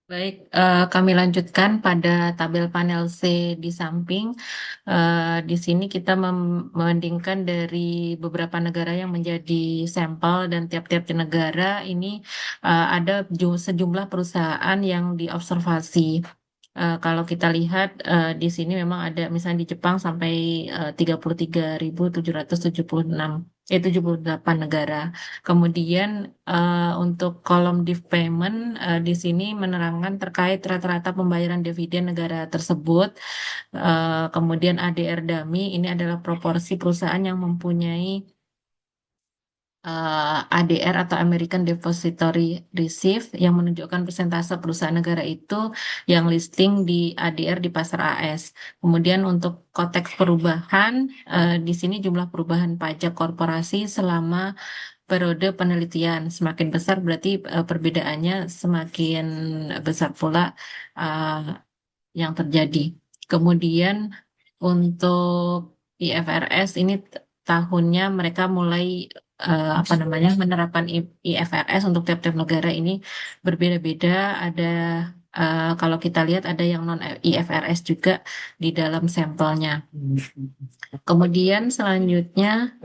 Baik, kami lanjutkan pada tabel panel C di samping. Di sini kita membandingkan dari beberapa negara yang menjadi sampel dan tiap-tiap negara ini ada sejumlah perusahaan yang diobservasi. Kalau kita lihat di sini memang ada misalnya di Jepang sampai 33.776 78 negara. Kemudian untuk kolom div payment di sini menerangkan terkait rata-rata pembayaran dividen negara tersebut. Kemudian ADR dummy ini adalah proporsi perusahaan yang mempunyai ADR atau American Depository Receipt yang menunjukkan persentase perusahaan negara itu yang listing di ADR di pasar AS. Kemudian untuk konteks perubahan, di sini jumlah perubahan pajak korporasi selama periode penelitian semakin besar berarti perbedaannya semakin besar pula uh, yang terjadi. Kemudian untuk IFRS ini tahunnya mereka mulai apa namanya menerapkan IFRS untuk tiap-tiap negara ini berbeda-beda. Ada kalau kita lihat ada yang non IFRS juga di dalam sampelnya. Kemudian selanjutnya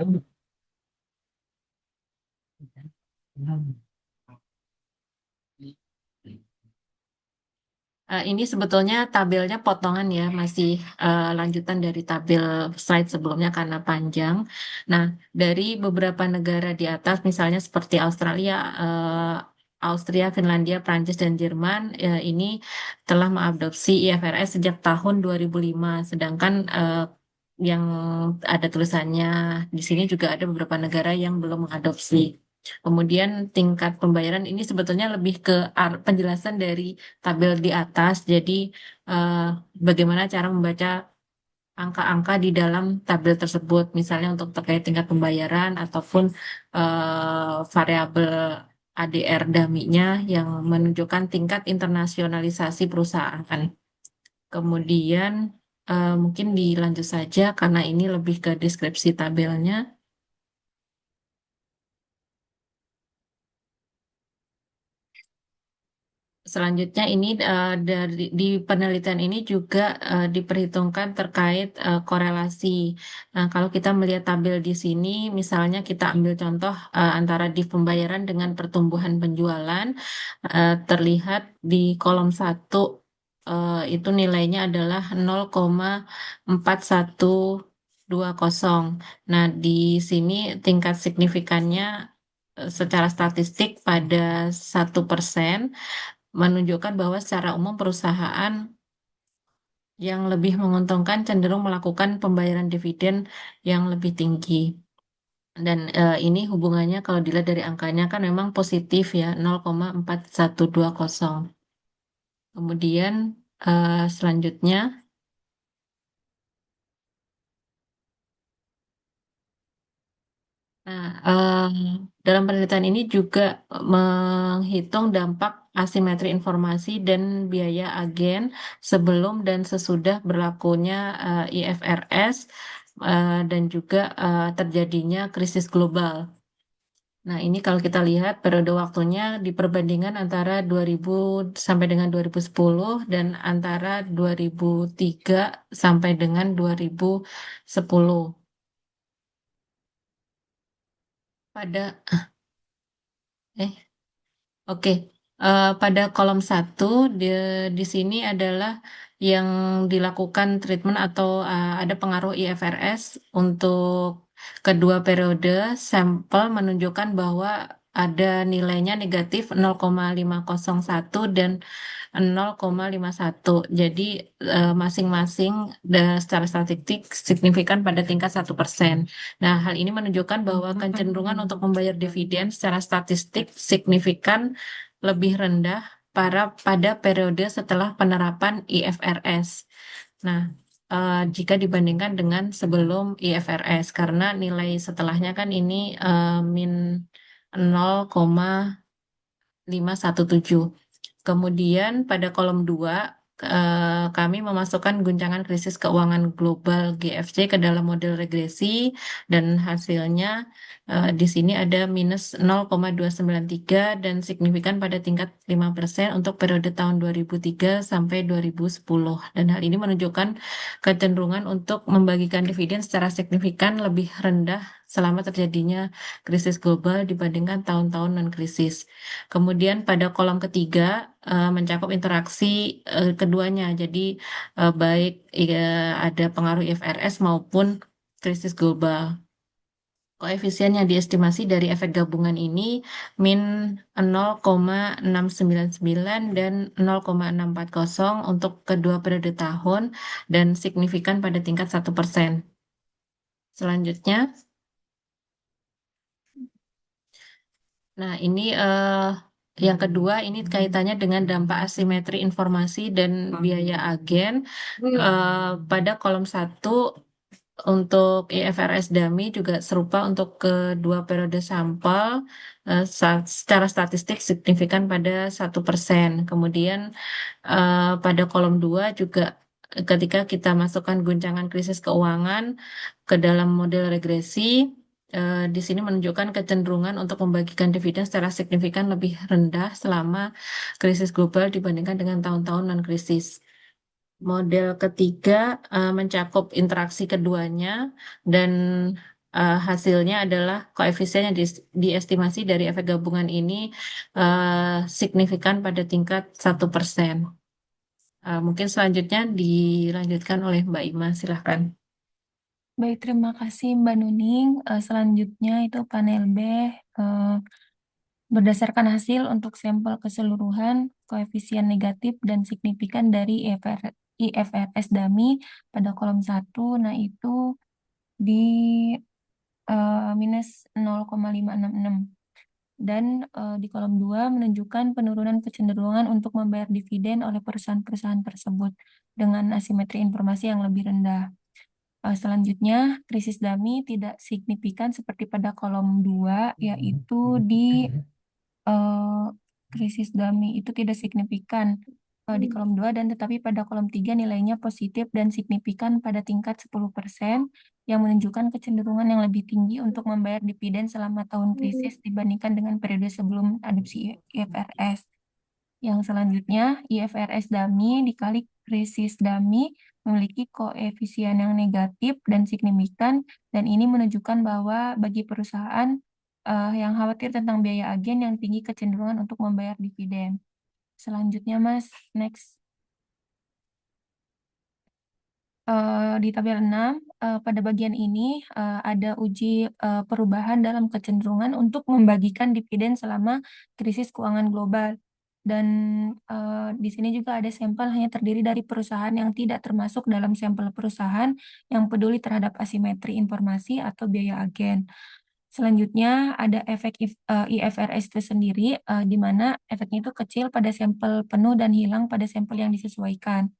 ini sebetulnya tabelnya potongan ya, masih lanjutan dari tabel slide sebelumnya karena panjang. Nah, dari beberapa negara di atas, misalnya seperti Australia, Austria, Finlandia, Prancis, dan Jerman, ini telah mengadopsi IFRS sejak tahun 2005. Sedangkan yang ada tulisannya di sini juga ada beberapa negara yang belum mengadopsi. Kemudian tingkat pembayaran ini sebetulnya lebih ke penjelasan dari tabel di atas. Jadi eh, bagaimana cara membaca angka-angka di dalam tabel tersebut, misalnya untuk terkait tingkat pembayaran ataupun variabel ADR daminya yang menunjukkan tingkat internasionalisasi perusahaan. Kemudian mungkin dilanjut saja karena ini lebih ke deskripsi tabelnya. Selanjutnya ini di penelitian ini juga diperhitungkan terkait korelasi. Nah, kalau kita melihat tabel di sini, misalnya kita ambil contoh antara di pembayaran dengan pertumbuhan penjualan, terlihat di kolom 1 itu nilainya adalah 0,4120. Nah, di sini tingkat signifikannya secara statistik pada 1% menunjukkan bahwa secara umum perusahaan yang lebih menguntungkan cenderung melakukan pembayaran dividen yang lebih tinggi. Dan ini hubungannya kalau dilihat dari angkanya kan memang positif ya, 0,4120. Kemudian selanjutnya, nah, dalam penelitian ini juga menghitung dampak asimetri informasi dan biaya agen sebelum dan sesudah berlakunya IFRS dan juga terjadinya krisis global. Nah, ini kalau kita lihat periode waktunya di perbandingan antara 2000 sampai dengan 2010 dan antara 2003 sampai dengan 2010. Pada eh Oke, pada kolom 1 di sini adalah yang dilakukan treatment atau ada pengaruh IFRS untuk kedua periode sampel menunjukkan bahwa ada nilainya negatif 0,501 dan 0,51. Jadi masing-masing secara statistik signifikan pada tingkat 1%. Nah, hal ini menunjukkan bahwa kecenderungan untuk membayar dividen secara statistik signifikan lebih rendah pada periode setelah penerapan IFRS. Nah, jika dibandingkan dengan sebelum IFRS, karena nilai setelahnya kan ini min 0,517. Kemudian pada kolom 2, kami memasukkan guncangan krisis keuangan global GFC ke dalam model regresi dan hasilnya di sini ada minus 0,293 dan signifikan pada tingkat 5% untuk periode tahun 2003 sampai 2010. Dan hal ini menunjukkan kecenderungan untuk membagikan dividen secara signifikan lebih rendah selama terjadinya krisis global dibandingkan tahun-tahun non-krisis. Kemudian pada kolom ketiga mencakup interaksi keduanya. Jadi baik ada pengaruh IFRS maupun krisis global. Koefisien yang diestimasi dari efek gabungan ini min 0,699 dan 0,640 untuk kedua periode tahun dan signifikan pada tingkat 1%. Selanjutnya, nah ini yang kedua ini kaitannya dengan dampak asimetri informasi dan biaya agen. Pada kolom 1 untuk IFRS dummy juga serupa untuk kedua periode sampel secara statistik signifikan pada 1%. Kemudian pada kolom 2 juga ketika kita masukkan guncangan krisis keuangan ke dalam model regresi, di sini menunjukkan kecenderungan untuk membagikan dividen secara signifikan lebih rendah selama krisis global dibandingkan dengan tahun-tahun non-krisis. Model ketiga mencakup interaksi keduanya dan hasilnya adalah koefisien yang diestimasi dari efek gabungan ini signifikan pada tingkat 1%. Mungkin selanjutnya dilanjutkan oleh Mbak Ima, silahkan. Baik, terima kasih Mbak Nuning. Selanjutnya itu panel B. Berdasarkan hasil untuk sampel keseluruhan, koefisien negatif dan signifikan dari IFRS dummy pada kolom 1, nah itu di minus 0,566. Dan di kolom 2 menunjukkan penurunan kecenderungan untuk membayar dividen oleh perusahaan-perusahaan tersebut dengan asimetri informasi yang lebih rendah. Selanjutnya, krisis dummy tidak signifikan seperti pada kolom 2, yaitu di krisis dummy itu tidak signifikan di kolom 2, dan tetapi pada kolom 3 nilainya positif dan signifikan pada tingkat 10%, yang menunjukkan kecenderungan yang lebih tinggi untuk membayar dividen selama tahun krisis dibandingkan dengan periode sebelum adopsi IFRS. Yang selanjutnya, IFRS dummy dikali krisis dummy memiliki koefisien yang negatif dan signifikan, dan ini menunjukkan bahwa bagi perusahaan yang khawatir tentang biaya agen yang tinggi kecenderungan untuk membayar dividen. Selanjutnya, Mas, next. Di tabel 6, pada bagian ini ada uji perubahan dalam kecenderungan untuk membagikan dividen selama krisis keuangan global. Dan di sini juga ada sampel hanya terdiri dari perusahaan yang tidak termasuk dalam sampel perusahaan yang peduli terhadap asimetri informasi atau biaya agen. Selanjutnya ada efek IFRS itu sendiri, di mana efeknya itu kecil pada sampel penuh dan hilang pada sampel yang disesuaikan.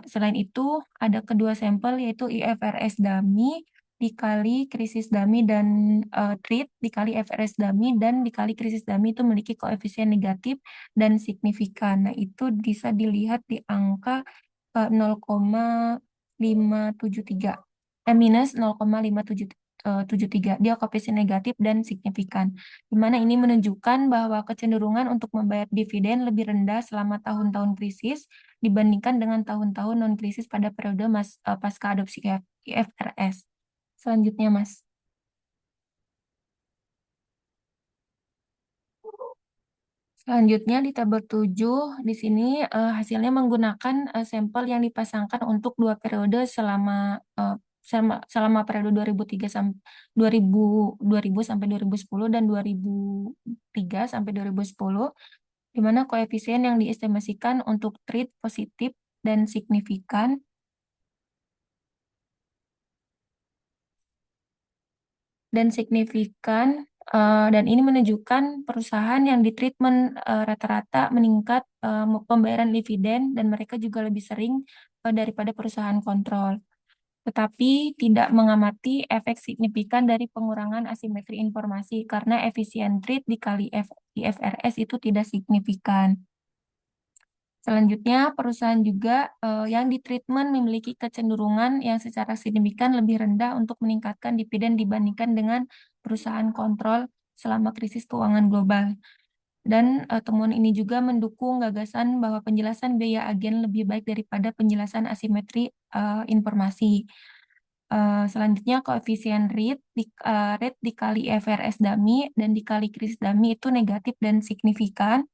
Selain itu, ada kedua sampel yaitu IFRS dummy dikali krisis dummy dan treat dikali IFRS dummy dan dikali krisis dummy itu memiliki koefisien negatif dan signifikan. Nah, itu bisa dilihat di angka 0,573 minus 0,573. Dia koefisien negatif dan signifikan, di mana ini menunjukkan bahwa kecenderungan untuk membayar dividen lebih rendah selama tahun-tahun krisis dibandingkan dengan tahun-tahun non-krisis pada periode pasca adopsi IFRS. Selanjutnya, Mas. Selanjutnya di tabel 7, di sini hasilnya menggunakan sampel yang dipasangkan untuk 2 periode selama periode 2003 sampai 2000 sampai 2010 dan 2003 sampai 2010, di mana koefisien yang diestimasikan untuk treat positif dan signifikan. Dan ini menunjukkan perusahaan yang di treatment rata-rata meningkat pembayaran dividen, dan mereka juga lebih sering daripada perusahaan kontrol. Tetapi tidak mengamati efek signifikan dari pengurangan asimetri informasi karena efisien treat dikali IFRS itu tidak signifikan. Selanjutnya, perusahaan juga yang di treatment memiliki kecenderungan yang secara signifikan lebih rendah untuk meningkatkan dividen dibandingkan dengan perusahaan kontrol selama krisis keuangan global. Dan temuan ini juga mendukung gagasan bahwa penjelasan biaya agen lebih baik daripada penjelasan asimetri informasi. Selanjutnya, koefisien rate dikali IFRS dummy dan dikali krisis dummy itu negatif dan signifikan.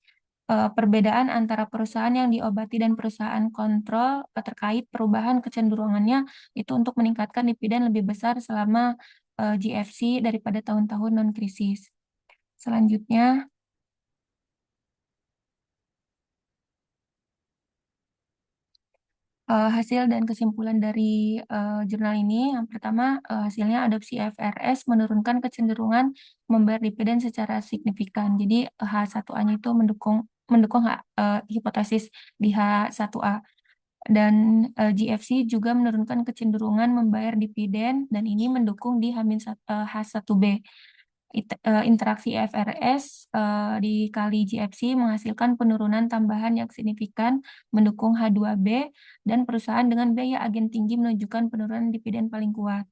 Perbedaan antara perusahaan yang diobati dan perusahaan kontrol terkait perubahan kecenderungannya itu untuk meningkatkan dividen lebih besar selama GFC daripada tahun-tahun non-krisis. Selanjutnya, hasil dan kesimpulan dari jurnal ini, yang pertama, hasilnya adopsi IFRS menurunkan kecenderungan membayar dividen secara signifikan. Jadi H1A-nya itu mendukung hipotesis di H1A. Dan GFC juga menurunkan kecenderungan membayar dividen, dan ini mendukung di H1B. Interaksi IFRS dikali GFC menghasilkan penurunan tambahan yang signifikan mendukung H2B, dan perusahaan dengan biaya agen tinggi menunjukkan penurunan dividen paling kuat.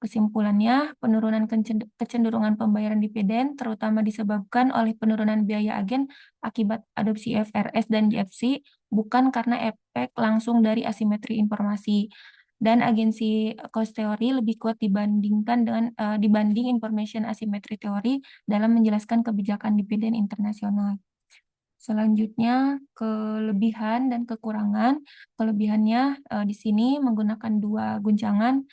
Kesimpulannya, penurunan kecenderungan pembayaran dividen terutama disebabkan oleh penurunan biaya agen akibat adopsi IFRS dan GFC, bukan karena efek langsung dari asimetri informasi. Dan agensi cost theory lebih kuat dibanding information asymmetry theory dalam menjelaskan kebijakan dividen internasional. Selanjutnya, kelebihan dan kekurangan. Kelebihannya di sini menggunakan dua guncangan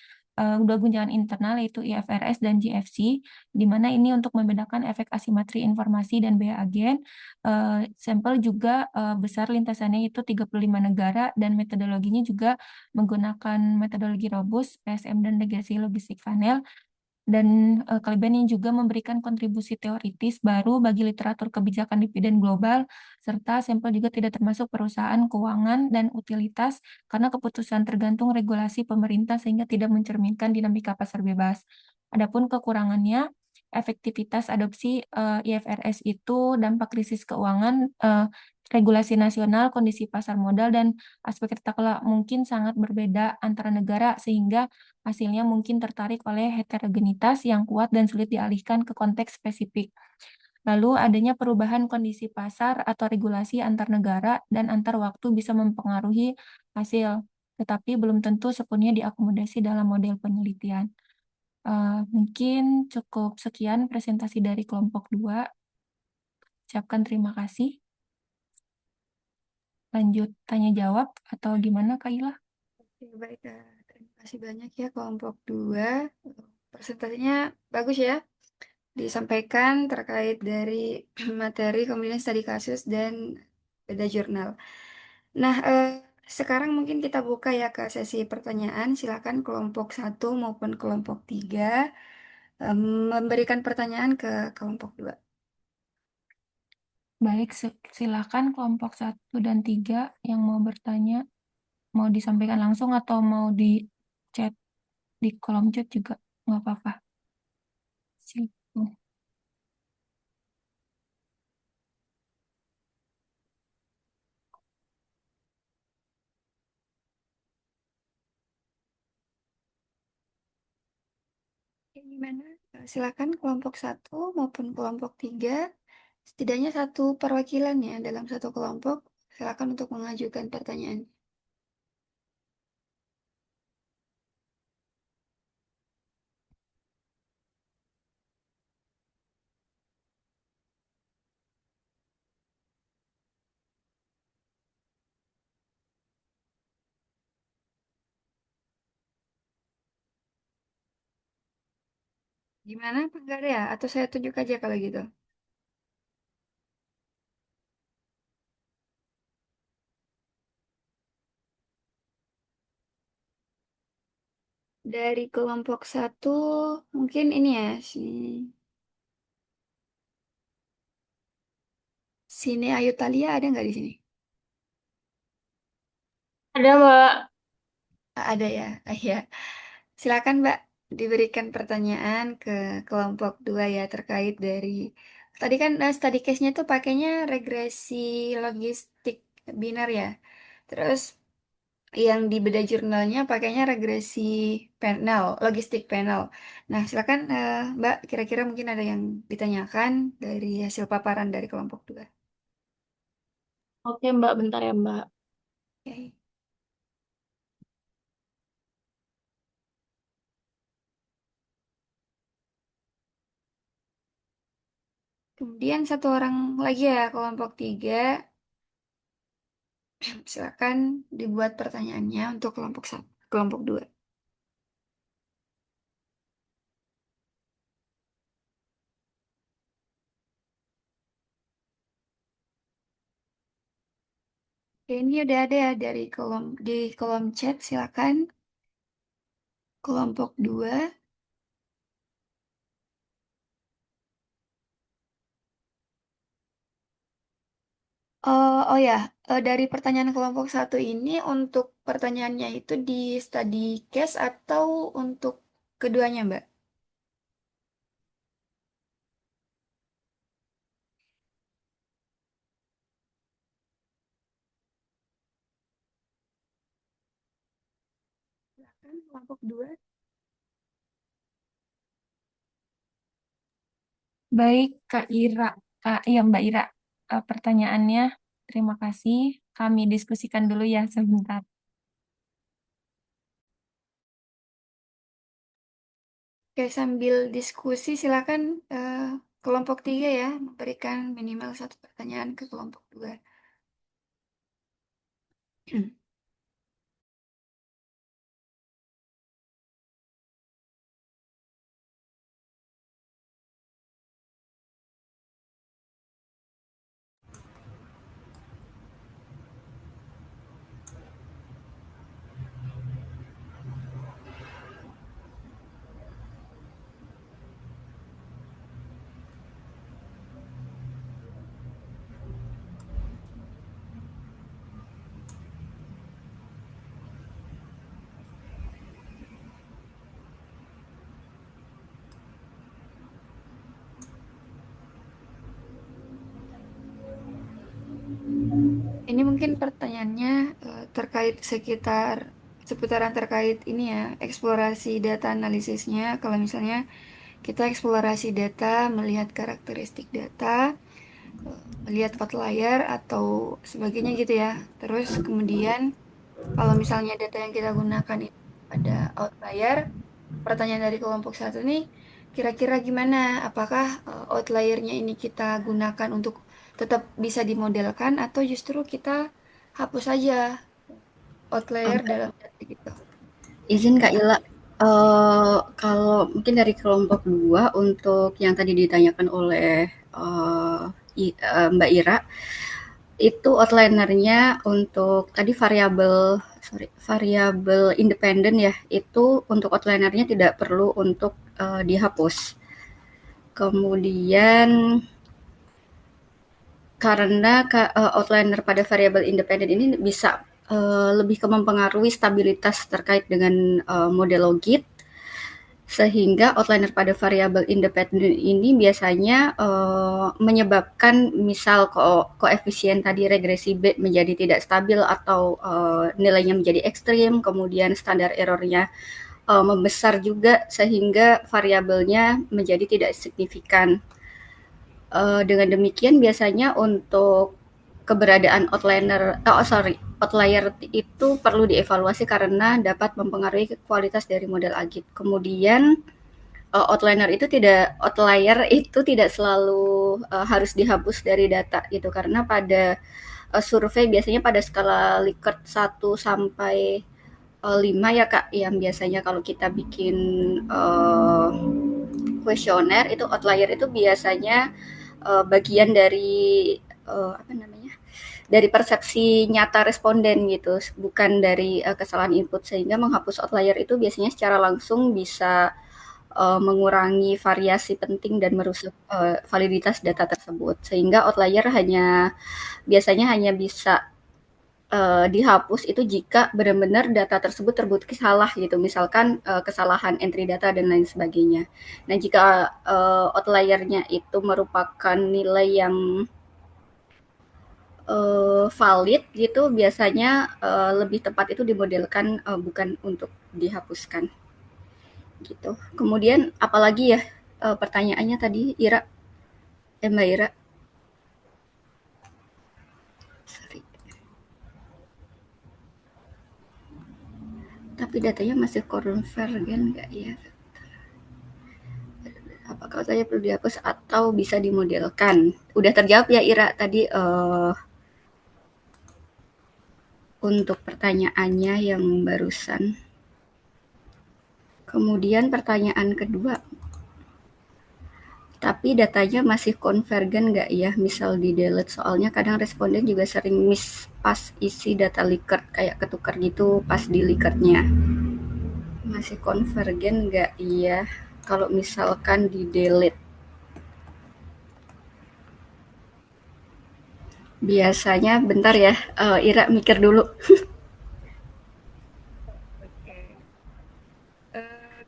internal yaitu IFRS dan GFC, di mana ini untuk membedakan efek asimetri informasi dan biaya agen. Sampel juga besar lintasannya itu 35 negara, dan metodologinya juga menggunakan metodologi robust, PSM dan regresi logistik funnel. dan kelebihan yang juga memberikan kontribusi teoritis baru bagi literatur kebijakan dividen global, serta sampel juga tidak termasuk perusahaan keuangan dan utilitas karena keputusan tergantung regulasi pemerintah sehingga tidak mencerminkan dinamika pasar bebas. Adapun kekurangannya, efektivitas adopsi IFRS itu dampak krisis keuangan, regulasi nasional, kondisi pasar modal, dan aspek tata kelola mungkin sangat berbeda antara negara sehingga hasilnya mungkin tertarik oleh heterogenitas yang kuat dan sulit dialihkan ke konteks spesifik. Lalu adanya perubahan kondisi pasar atau regulasi antar negara dan antar waktu bisa mempengaruhi hasil, tetapi belum tentu sepenuhnya diakomodasi dalam model penelitian. Mungkin cukup sekian presentasi dari kelompok 2. Ucapkan terima kasih. Lanjut tanya jawab atau gimana Kak Ila? Oke, baik. Terima kasih banyak ya kelompok 2. Presentasinya bagus ya. Disampaikan terkait dari materi, kemudian studi kasus, dan beda jurnal. Nah, sekarang mungkin kita buka ya ke sesi pertanyaan. Silakan kelompok 1 maupun kelompok 3 memberikan pertanyaan ke kelompok 2. Baik, silakan kelompok 1 dan 3 yang mau bertanya, mau disampaikan langsung atau mau di chat, di kolom chat juga nggak apa-apa. Silakan. Oke, gimana? Silakan kelompok 1 maupun kelompok 3. Setidaknya satu perwakilan ya dalam satu kelompok. Silakan untuk mengajukan pertanyaan. Gimana, Pak? Nggak ada ya? Atau saya tunjuk aja kalau gitu? Dari kelompok 1, mungkin ini ya, Sine Ayu Thalia ada nggak di sini? Ada, Mbak. Ada ya? Ya. Silakan Mbak, diberikan pertanyaan ke kelompok 2 ya terkait dari tadi kan study case-nya tuh pakainya regresi logistik biner ya. Terus yang di beda jurnalnya pakainya regresi panel, logistik panel. Nah, silakan Mbak, kira-kira mungkin ada yang ditanyakan dari hasil paparan dari kelompok 2. Oke, Mbak, bentar ya, Mbak. Oke. Kemudian satu orang lagi ya, kelompok 3. Silakan dibuat pertanyaannya untuk kelompok 1, kelompok 2. Oke, ini udah ada ya dari di kolom chat, silakan kelompok 2. Oh ya, dari pertanyaan kelompok 1 ini untuk pertanyaannya itu di study case atau untuk keduanya, Mbak? Silakan kelompok 2. Baik, Kak Ira. Iya, Mbak Ira. Pertanyaannya, terima kasih. Kami diskusikan dulu ya sebentar. Oke, sambil diskusi silakan kelompok 3 ya, memberikan minimal satu pertanyaan ke kelompok 2. Ini mungkin pertanyaannya terkait seputaran terkait ini ya, eksplorasi data analisisnya. Kalau misalnya kita eksplorasi data, melihat karakteristik data, melihat outlier atau sebagainya gitu ya. Terus kemudian kalau misalnya data yang kita gunakan itu ada outlier, pertanyaan dari kelompok satu nih, kira-kira gimana? Apakah outliernya ini kita gunakan untuk tetap bisa dimodelkan atau justru kita hapus saja outlier dalam data gitu? Izin Kak Ila, kalau mungkin dari kelompok 2 untuk yang tadi ditanyakan oleh Mbak Ira, itu outlinernya untuk tadi variabel independen ya, itu untuk outlinernya tidak perlu untuk dihapus. Kemudian karena outliner pada variabel independen ini bisa lebih mempengaruhi stabilitas terkait dengan model logit, sehingga outliner pada variabel independen ini biasanya menyebabkan misal koefisien tadi regresi B menjadi tidak stabil atau nilainya menjadi ekstrim, kemudian standar errornya membesar juga sehingga variabelnya menjadi tidak signifikan. Dengan demikian biasanya untuk keberadaan outlier itu perlu dievaluasi karena dapat mempengaruhi kualitas dari model agit. Kemudian outlier itu tidak selalu harus dihapus dari data gitu karena pada survei biasanya pada skala Likert 1 sampai 5 ya Kak, yang biasanya kalau kita bikin kuesioner itu outlier itu biasanya bagian dari dari persepsi nyata responden gitu, bukan dari kesalahan input, sehingga menghapus outlier itu biasanya secara langsung bisa mengurangi variasi penting dan merusak validitas data tersebut, sehingga outlier biasanya hanya bisa dihapus itu jika benar-benar data tersebut terbukti salah gitu, misalkan kesalahan entry data dan lain sebagainya. Nah, jika outliernya itu merupakan nilai yang valid gitu, biasanya lebih tepat itu dimodelkan bukan untuk dihapuskan gitu. Kemudian apalagi ya pertanyaannya tadi Mbak Ira? Sorry. Tapi datanya masih konvergen nggak ya? Apakah saya perlu dihapus atau bisa dimodelkan? Udah terjawab ya Ira tadi untuk pertanyaannya yang barusan. Kemudian pertanyaan kedua, tapi datanya masih konvergen nggak ya? Misal di delete, soalnya kadang responden juga sering miss pas isi data Likert, kayak ketukar gitu pas di Likertnya. Masih konvergen nggak ya? Kalau misalkan di delete. Biasanya bentar ya, Ira mikir dulu. Oke.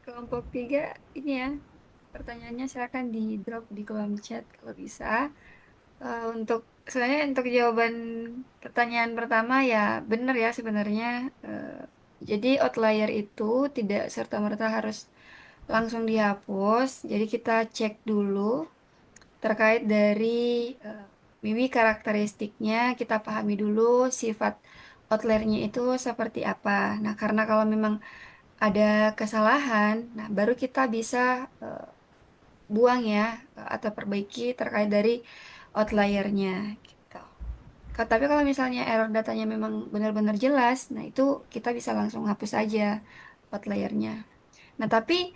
Kelompok 3 ini ya, pertanyaannya silakan di drop di kolom chat kalau bisa. Sebenarnya untuk jawaban pertanyaan pertama ya benar ya sebenarnya. Jadi outlier itu tidak serta-merta harus langsung dihapus. Jadi kita cek dulu terkait dari mimi karakteristiknya, kita pahami dulu sifat outliernya itu seperti apa. Nah, karena kalau memang ada kesalahan, nah baru kita bisa buang ya atau perbaiki terkait dari outliernya gitu. Tapi kalau misalnya error datanya memang benar-benar jelas, nah itu kita bisa langsung hapus aja outliernya. Nah, tapi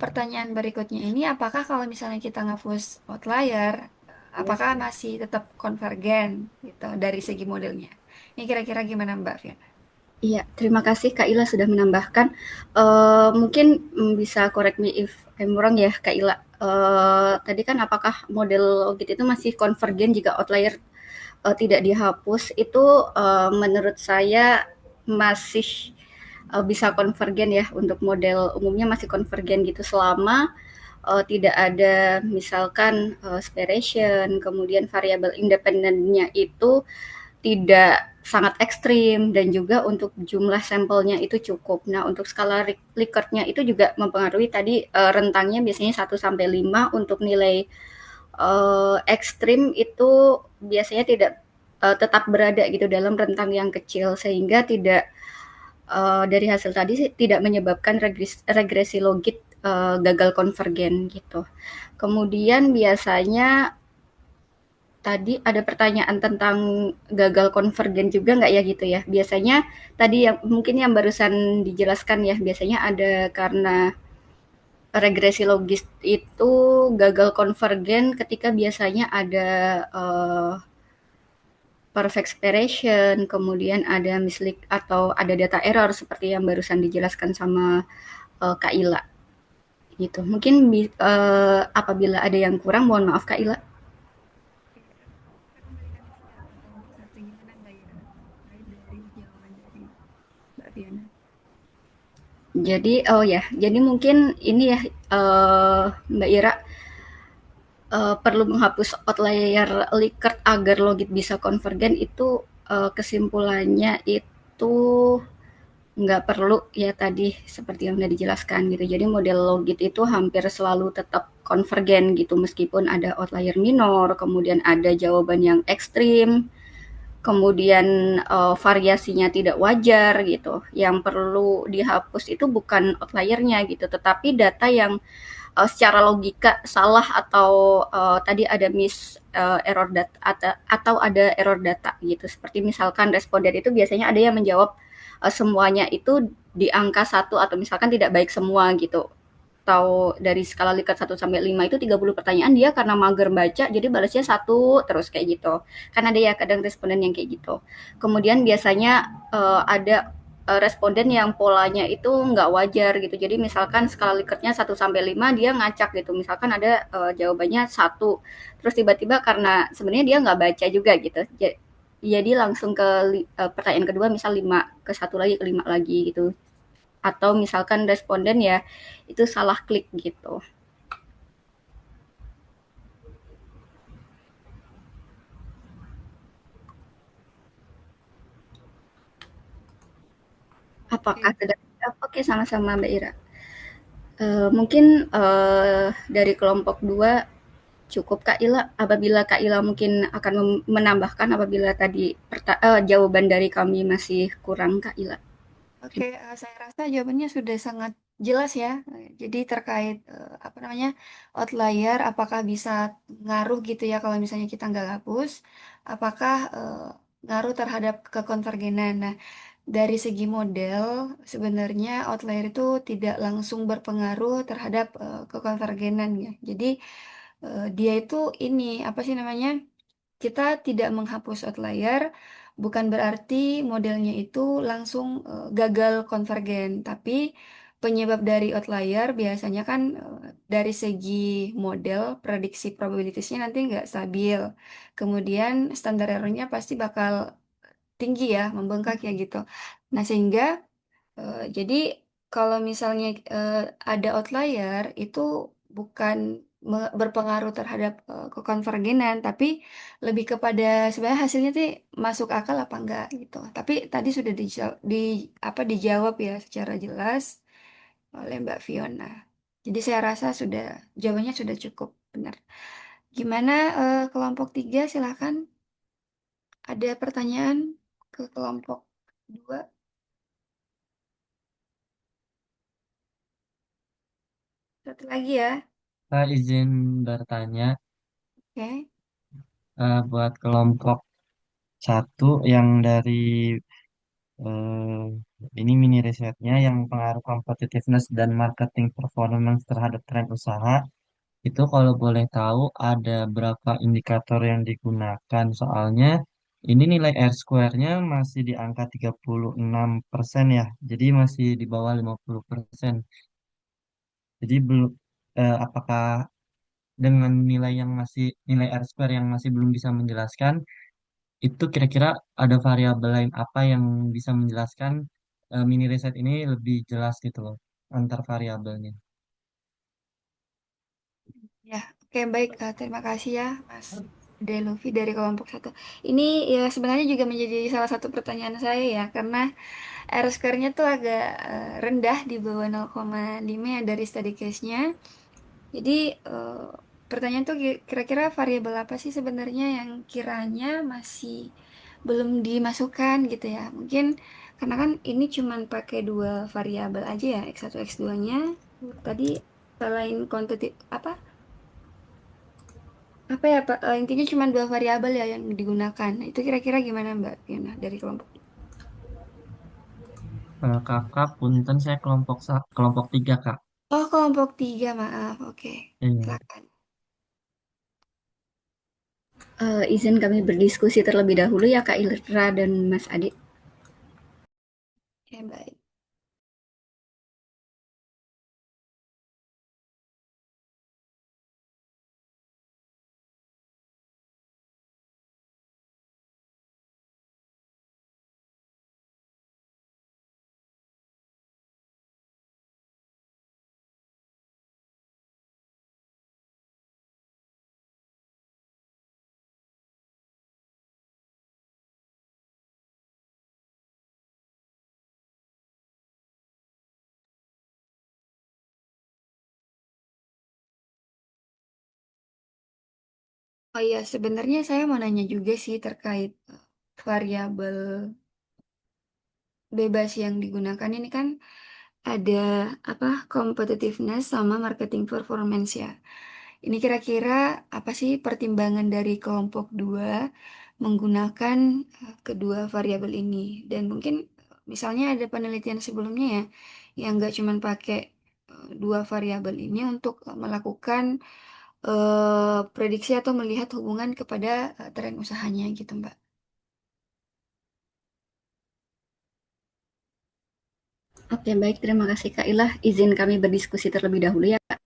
pertanyaan berikutnya ini, apakah kalau misalnya kita ngapus outlier, apakah masih tetap konvergen gitu dari segi modelnya? Ini kira-kira gimana Mbak Fiona? Iya, terima kasih Kak Ila sudah menambahkan. Mungkin bisa correct me if I'm wrong ya Kak Ila. Tadi kan apakah model logit itu masih konvergen jika outlier tidak dihapus? Itu menurut saya masih bisa konvergen ya, untuk model umumnya masih konvergen gitu selama tidak ada misalkan separation, kemudian variabel independennya itu tidak sangat ekstrim dan juga untuk jumlah sampelnya itu cukup. Nah, untuk skala Likert-nya itu juga mempengaruhi tadi rentangnya biasanya 1 sampai 5 untuk nilai ekstrim itu biasanya tidak tetap berada gitu dalam rentang yang kecil sehingga tidak dari hasil tadi sih tidak menyebabkan regresi logit gagal konvergen gitu. Kemudian biasanya tadi ada pertanyaan tentang gagal konvergen juga nggak ya gitu ya. Biasanya tadi yang mungkin yang barusan dijelaskan ya, biasanya ada karena regresi logis itu gagal konvergen ketika biasanya ada perfect separation, kemudian ada mislead atau ada data error seperti yang barusan dijelaskan sama Kak Ila gitu. Mungkin apabila ada yang kurang mohon maaf Kak Ila. Bisa kembalikan ke kelompok satu gimana Mbak Ira? Terkait dari jawaban dari Mbak Fiona. Jadi mungkin ini ya Mbak Ira perlu menghapus outlier Likert agar logit bisa konvergen itu kesimpulannya itu nggak perlu ya tadi seperti yang udah dijelaskan gitu. Jadi model logit itu hampir selalu tetap konvergen gitu meskipun ada outlier minor, kemudian ada jawaban yang ekstrim, kemudian variasinya tidak wajar gitu. Yang perlu dihapus itu bukan outliernya gitu, tetapi data yang secara logika salah atau tadi ada error data atau ada error data gitu. Seperti misalkan responden itu biasanya ada yang menjawab semuanya itu di angka 1 atau misalkan tidak baik semua gitu. Atau dari skala Likert 1 sampai 5 itu 30 pertanyaan dia karena mager baca jadi balasnya 1 terus kayak gitu. Kan ada ya kadang responden yang kayak gitu. Kemudian biasanya ada responden yang polanya itu nggak wajar gitu. Jadi misalkan skala Likertnya 1 sampai 5 dia ngacak gitu. Misalkan ada jawabannya 1. Terus tiba-tiba karena sebenarnya dia nggak baca juga gitu. Jadi langsung ke pertanyaan kedua misal 5 ke 1 lagi ke 5 lagi gitu. Atau misalkan responden ya itu salah klik gitu. Apakah Oke. sudah oke sama-sama Mbak Ira. Mungkin dari kelompok 2 cukup Kak Ila. Apabila Kak Ila mungkin akan menambahkan apabila tadi jawaban dari kami masih kurang Kak Ila. Oke, saya rasa jawabannya sudah sangat jelas ya. Jadi terkait apa namanya outlier, apakah bisa ngaruh gitu ya kalau misalnya kita nggak hapus, apakah ngaruh terhadap kekonvergenan. Nah, dari segi model sebenarnya outlier itu tidak langsung berpengaruh terhadap kekonvergenan ya. Jadi dia itu ini apa sih namanya? Kita tidak menghapus outlier, bukan berarti modelnya itu langsung gagal konvergen, tapi penyebab dari outlier biasanya kan dari segi model, prediksi probabilitasnya nanti nggak stabil. Kemudian standar errornya pasti bakal tinggi ya, membengkak ya gitu. Nah, sehingga jadi kalau misalnya ada outlier itu bukan berpengaruh terhadap kekonvergenan, tapi lebih kepada sebenarnya hasilnya sih masuk akal apa enggak gitu. Tapi tadi sudah apa dijawab ya secara jelas oleh Mbak Fiona. Jadi saya rasa sudah jawabannya sudah cukup benar. Gimana kelompok 3 silakan. Ada pertanyaan ke kelompok 2? Satu lagi ya. Saya izin bertanya Oke. buat kelompok 1 yang dari eh, ini mini risetnya yang pengaruh competitiveness dan marketing performance terhadap tren usaha. Itu kalau boleh tahu ada berapa indikator yang digunakan? Soalnya ini nilai R square-nya masih di angka 36% ya. Jadi masih di bawah 50%. Jadi belum apakah dengan nilai yang masih nilai R square yang masih belum bisa menjelaskan itu kira-kira ada variabel lain apa yang bisa menjelaskan mini riset ini lebih jelas gitu loh antar variabelnya. Ya, oke baik. Terima kasih ya, Mas. Deluvi dari kelompok satu. Ini ya sebenarnya juga menjadi salah satu pertanyaan saya ya, karena R-square-nya tuh agak rendah di bawah 0,5 ya dari study case-nya. Jadi pertanyaan tuh kira-kira variabel apa sih sebenarnya yang kiranya masih belum dimasukkan gitu ya. Mungkin karena kan ini cuman pakai dua variabel aja ya, X1 X2-nya. Tadi selain kuantitatif apa ya Pak, intinya cuma dua variabel ya yang digunakan. Nah, itu kira-kira gimana Mbak Fiona dari kelompok? Kakak, punten saya kelompok 3, Kak. Oh, kelompok tiga, maaf. Oke. Iya. Silakan. Izin kami berdiskusi terlebih dahulu ya Kak Ilra dan Mas Adi. Ya, baik. Oh iya, sebenarnya saya mau nanya juga sih terkait variabel bebas yang digunakan ini kan ada apa competitiveness sama marketing performance ya. Ini kira-kira apa sih pertimbangan dari kelompok 2 menggunakan kedua variabel ini? Dan mungkin misalnya ada penelitian sebelumnya ya yang nggak cuma pakai dua variabel ini untuk melakukan prediksi atau melihat hubungan kepada tren usahanya gitu, Mbak. Oke, baik. Terima kasih Kak Ilah. Izin kami berdiskusi terlebih dahulu ya Kak.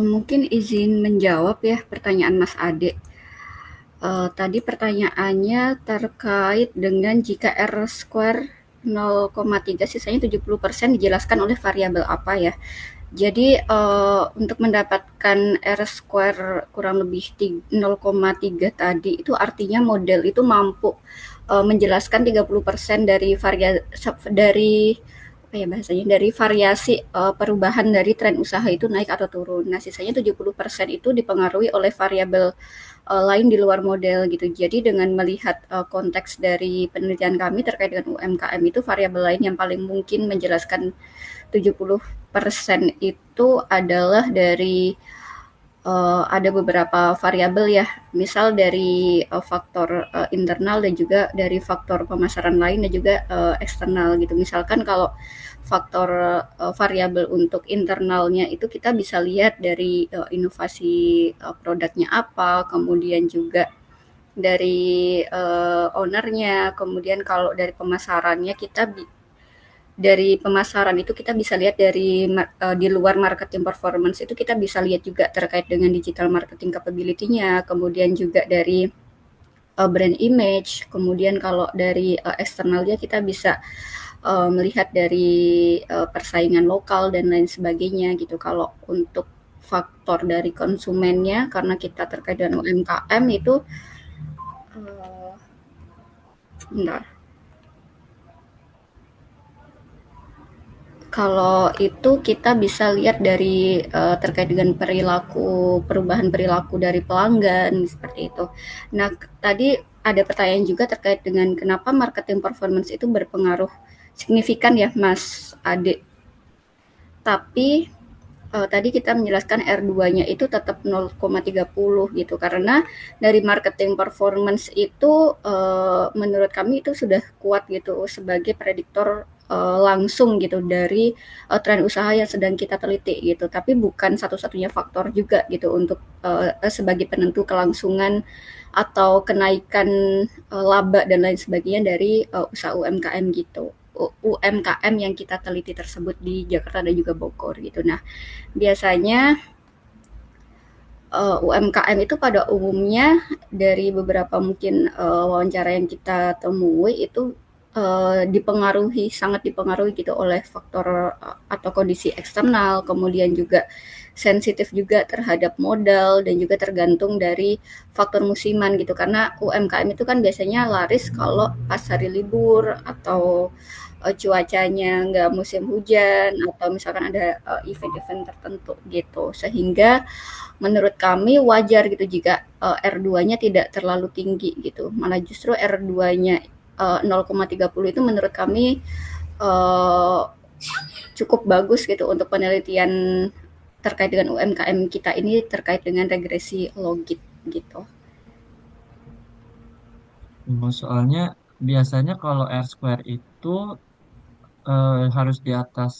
Mungkin izin menjawab ya pertanyaan Mas Ade. Tadi pertanyaannya terkait dengan jika R square 0,3 sisanya 70% dijelaskan oleh variabel apa ya. Jadi untuk mendapatkan R square kurang lebih 0,3 tadi itu artinya model itu mampu menjelaskan 30% dari apa ya bahasanya dari variasi perubahan dari tren usaha itu naik atau turun. Nah, sisanya 70% itu dipengaruhi oleh variabel lain di luar model gitu. Jadi dengan melihat konteks dari penelitian kami terkait dengan UMKM itu variabel lain yang paling mungkin menjelaskan 70% itu adalah dari ada beberapa variabel ya, misal dari faktor internal dan juga dari faktor pemasaran lain dan juga eksternal gitu. Misalkan kalau faktor variabel untuk internalnya itu kita bisa lihat dari inovasi produknya apa, kemudian juga dari ownernya, kemudian kalau dari pemasarannya kita dari pemasaran itu kita bisa lihat dari di luar marketing performance itu kita bisa lihat juga terkait dengan digital marketing capability-nya, kemudian juga dari brand image, kemudian kalau dari eksternalnya kita bisa melihat dari persaingan lokal dan lain sebagainya gitu. Kalau untuk faktor dari konsumennya karena kita terkait dengan UMKM itu uh, bentar. Kalau itu kita bisa lihat dari terkait dengan perubahan perilaku dari pelanggan seperti itu. Nah, tadi ada pertanyaan juga terkait dengan kenapa marketing performance itu berpengaruh signifikan ya, Mas Ade. Tapi tadi kita menjelaskan R2-nya itu tetap 0,30 gitu karena dari marketing performance itu menurut kami itu sudah kuat gitu sebagai prediktor langsung gitu dari tren usaha yang sedang kita teliti gitu, tapi bukan satu-satunya faktor juga gitu untuk sebagai penentu kelangsungan atau kenaikan laba dan lain sebagainya dari usaha UMKM gitu. UMKM yang kita teliti tersebut di Jakarta dan juga Bogor gitu. Nah, biasanya UMKM itu pada umumnya dari beberapa mungkin wawancara yang kita temui itu sangat dipengaruhi gitu oleh faktor atau kondisi eksternal, kemudian juga sensitif juga terhadap modal dan juga tergantung dari faktor musiman gitu. Karena UMKM itu kan biasanya laris kalau pas hari libur atau cuacanya nggak musim hujan atau misalkan ada event-event tertentu gitu. Sehingga menurut kami wajar gitu jika R2-nya tidak terlalu tinggi gitu. Malah justru R2-nya 0,30 itu menurut kami uh, cukup bagus gitu untuk penelitian terkait dengan UMKM kita ini terkait dengan regresi logik gitu. Soalnya biasanya kalau R square itu harus di atas,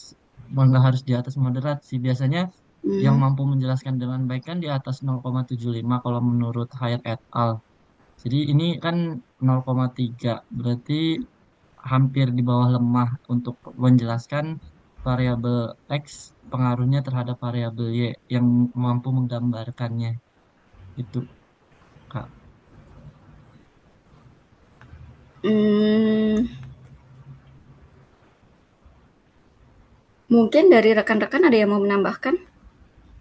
nggak harus di atas moderat sih. Biasanya yang Hmm, mampu menjelaskan dengan baik kan di atas 0,75 kalau menurut Hayat et al. Jadi ini kan 0,3, berarti hampir di bawah lemah untuk menjelaskan variabel X pengaruhnya terhadap variabel Y yang mampu menggambarkannya. Itu, Kak. hmm, mungkin dari rekan-rekan ada yang mau menambahkan?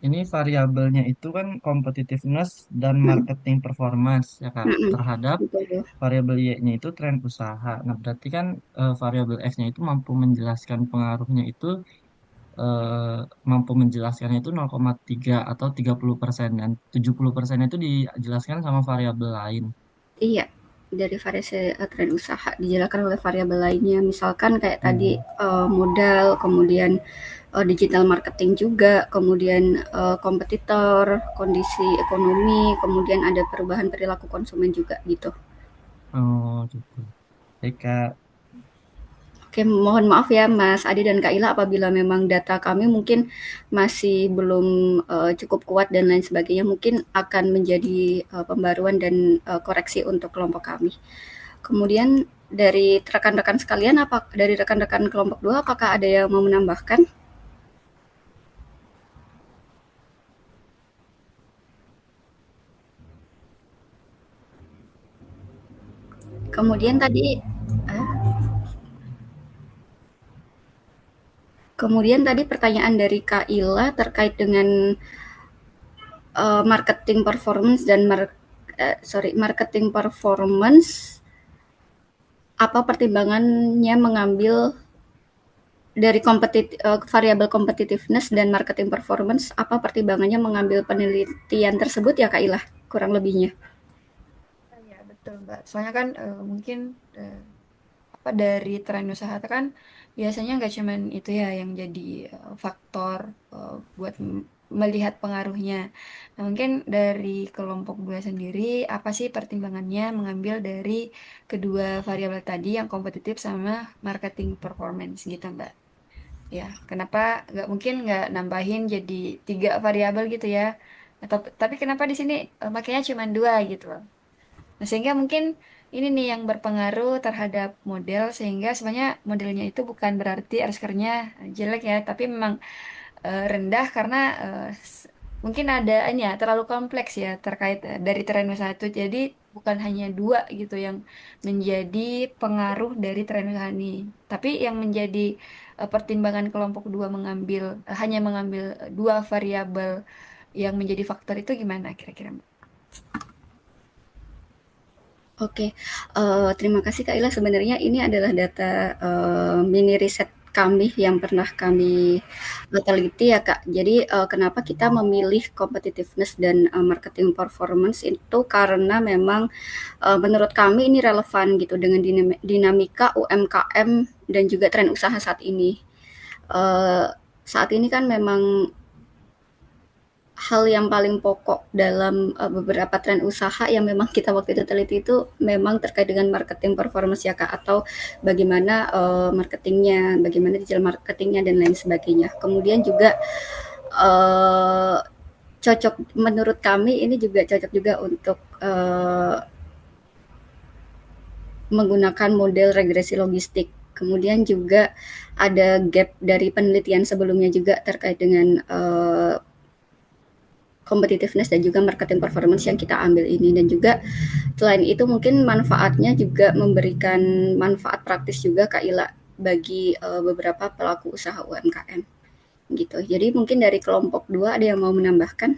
Ini variabelnya itu kan competitiveness dan Hmm, marketing performance ya Kak. hmm, Terhadap betul. variabel Y-nya itu tren usaha. Nah, berarti kan variabel X-nya itu mampu menjelaskan pengaruhnya itu eh, mampu menjelaskannya itu 0,3 atau 30% dan 70% itu dijelaskan sama variabel lain. Iya, dari variasi tren usaha dijelaskan oleh variabel lainnya. Misalkan kayak tadi Hmm. modal, kemudian digital marketing juga, kemudian kompetitor, kondisi ekonomi, kemudian ada perubahan perilaku konsumen juga gitu. Oh gitu. Oke Kak. Oke, mohon maaf ya Mas Adi dan Kak Ila apabila memang data kami mungkin masih belum cukup kuat dan lain sebagainya, mungkin akan menjadi pembaruan dan koreksi untuk kelompok kami. Kemudian dari rekan-rekan sekalian, dari rekan-rekan kelompok 2 apakah ada yang mau menambahkan? Kemudian tadi eh, kemudian tadi pertanyaan dari Kak Ila terkait dengan marketing performance dan marketing performance apa pertimbangannya mengambil dari variabel competitiveness dan marketing performance apa pertimbangannya mengambil penelitian tersebut ya Kak Ila kurang lebihnya. Ya, betul, Mbak. Soalnya kan mungkin apa dari tren usaha itu kan biasanya nggak cuman itu ya yang jadi faktor buat melihat pengaruhnya. Nah, mungkin dari kelompok gue sendiri, apa sih pertimbangannya mengambil dari kedua variabel tadi yang kompetitif sama marketing performance gitu, Mbak? Ya, kenapa nggak mungkin nggak nambahin jadi tiga variabel gitu ya? Atau tapi kenapa di sini makanya cuma dua gitu loh? Nah, sehingga mungkin ini nih yang berpengaruh terhadap model, sehingga sebenarnya modelnya itu bukan berarti R-square-nya jelek ya, tapi memang rendah karena mungkin ada ini ya terlalu kompleks ya terkait dari tren usaha itu. Jadi bukan hanya dua gitu yang menjadi pengaruh dari tren usaha ini, tapi yang menjadi pertimbangan kelompok dua hanya mengambil dua variabel yang menjadi faktor itu gimana kira-kira, Mbak? Oke, terima kasih Kak Ila. Sebenarnya ini adalah data mini riset kami yang pernah kami teliti ya Kak. Jadi kenapa kita memilih competitiveness dan marketing performance itu karena memang menurut kami ini relevan gitu dengan dinamika UMKM dan juga tren usaha saat ini. Uh, Saat ini kan memang hal yang paling pokok dalam beberapa tren usaha yang memang kita waktu itu teliti itu memang terkait dengan marketing performance ya Kak, atau bagaimana marketingnya, bagaimana digital marketingnya dan lain sebagainya. Kemudian juga uh, cocok menurut kami ini juga cocok juga untuk menggunakan model regresi logistik. Kemudian juga ada gap dari penelitian sebelumnya juga terkait dengan competitiveness dan juga marketing performance yang kita ambil ini. Dan juga selain itu mungkin manfaatnya juga memberikan manfaat praktis juga Kak Ila bagi beberapa pelaku usaha UMKM gitu. Jadi mungkin dari kelompok 2 ada yang mau menambahkan?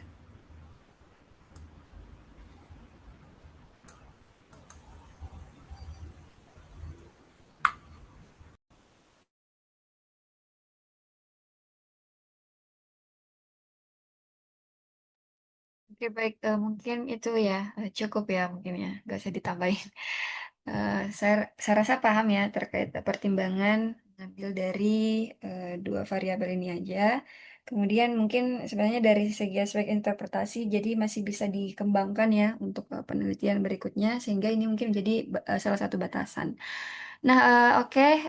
Oke, baik. Mungkin itu ya cukup ya mungkin ya, nggak usah ditambahin. Saya rasa paham ya terkait pertimbangan ngambil dari dua variabel ini aja. Kemudian mungkin sebenarnya dari segi aspek interpretasi, jadi masih bisa dikembangkan ya untuk penelitian berikutnya, sehingga ini mungkin menjadi salah satu batasan. Nah, oke,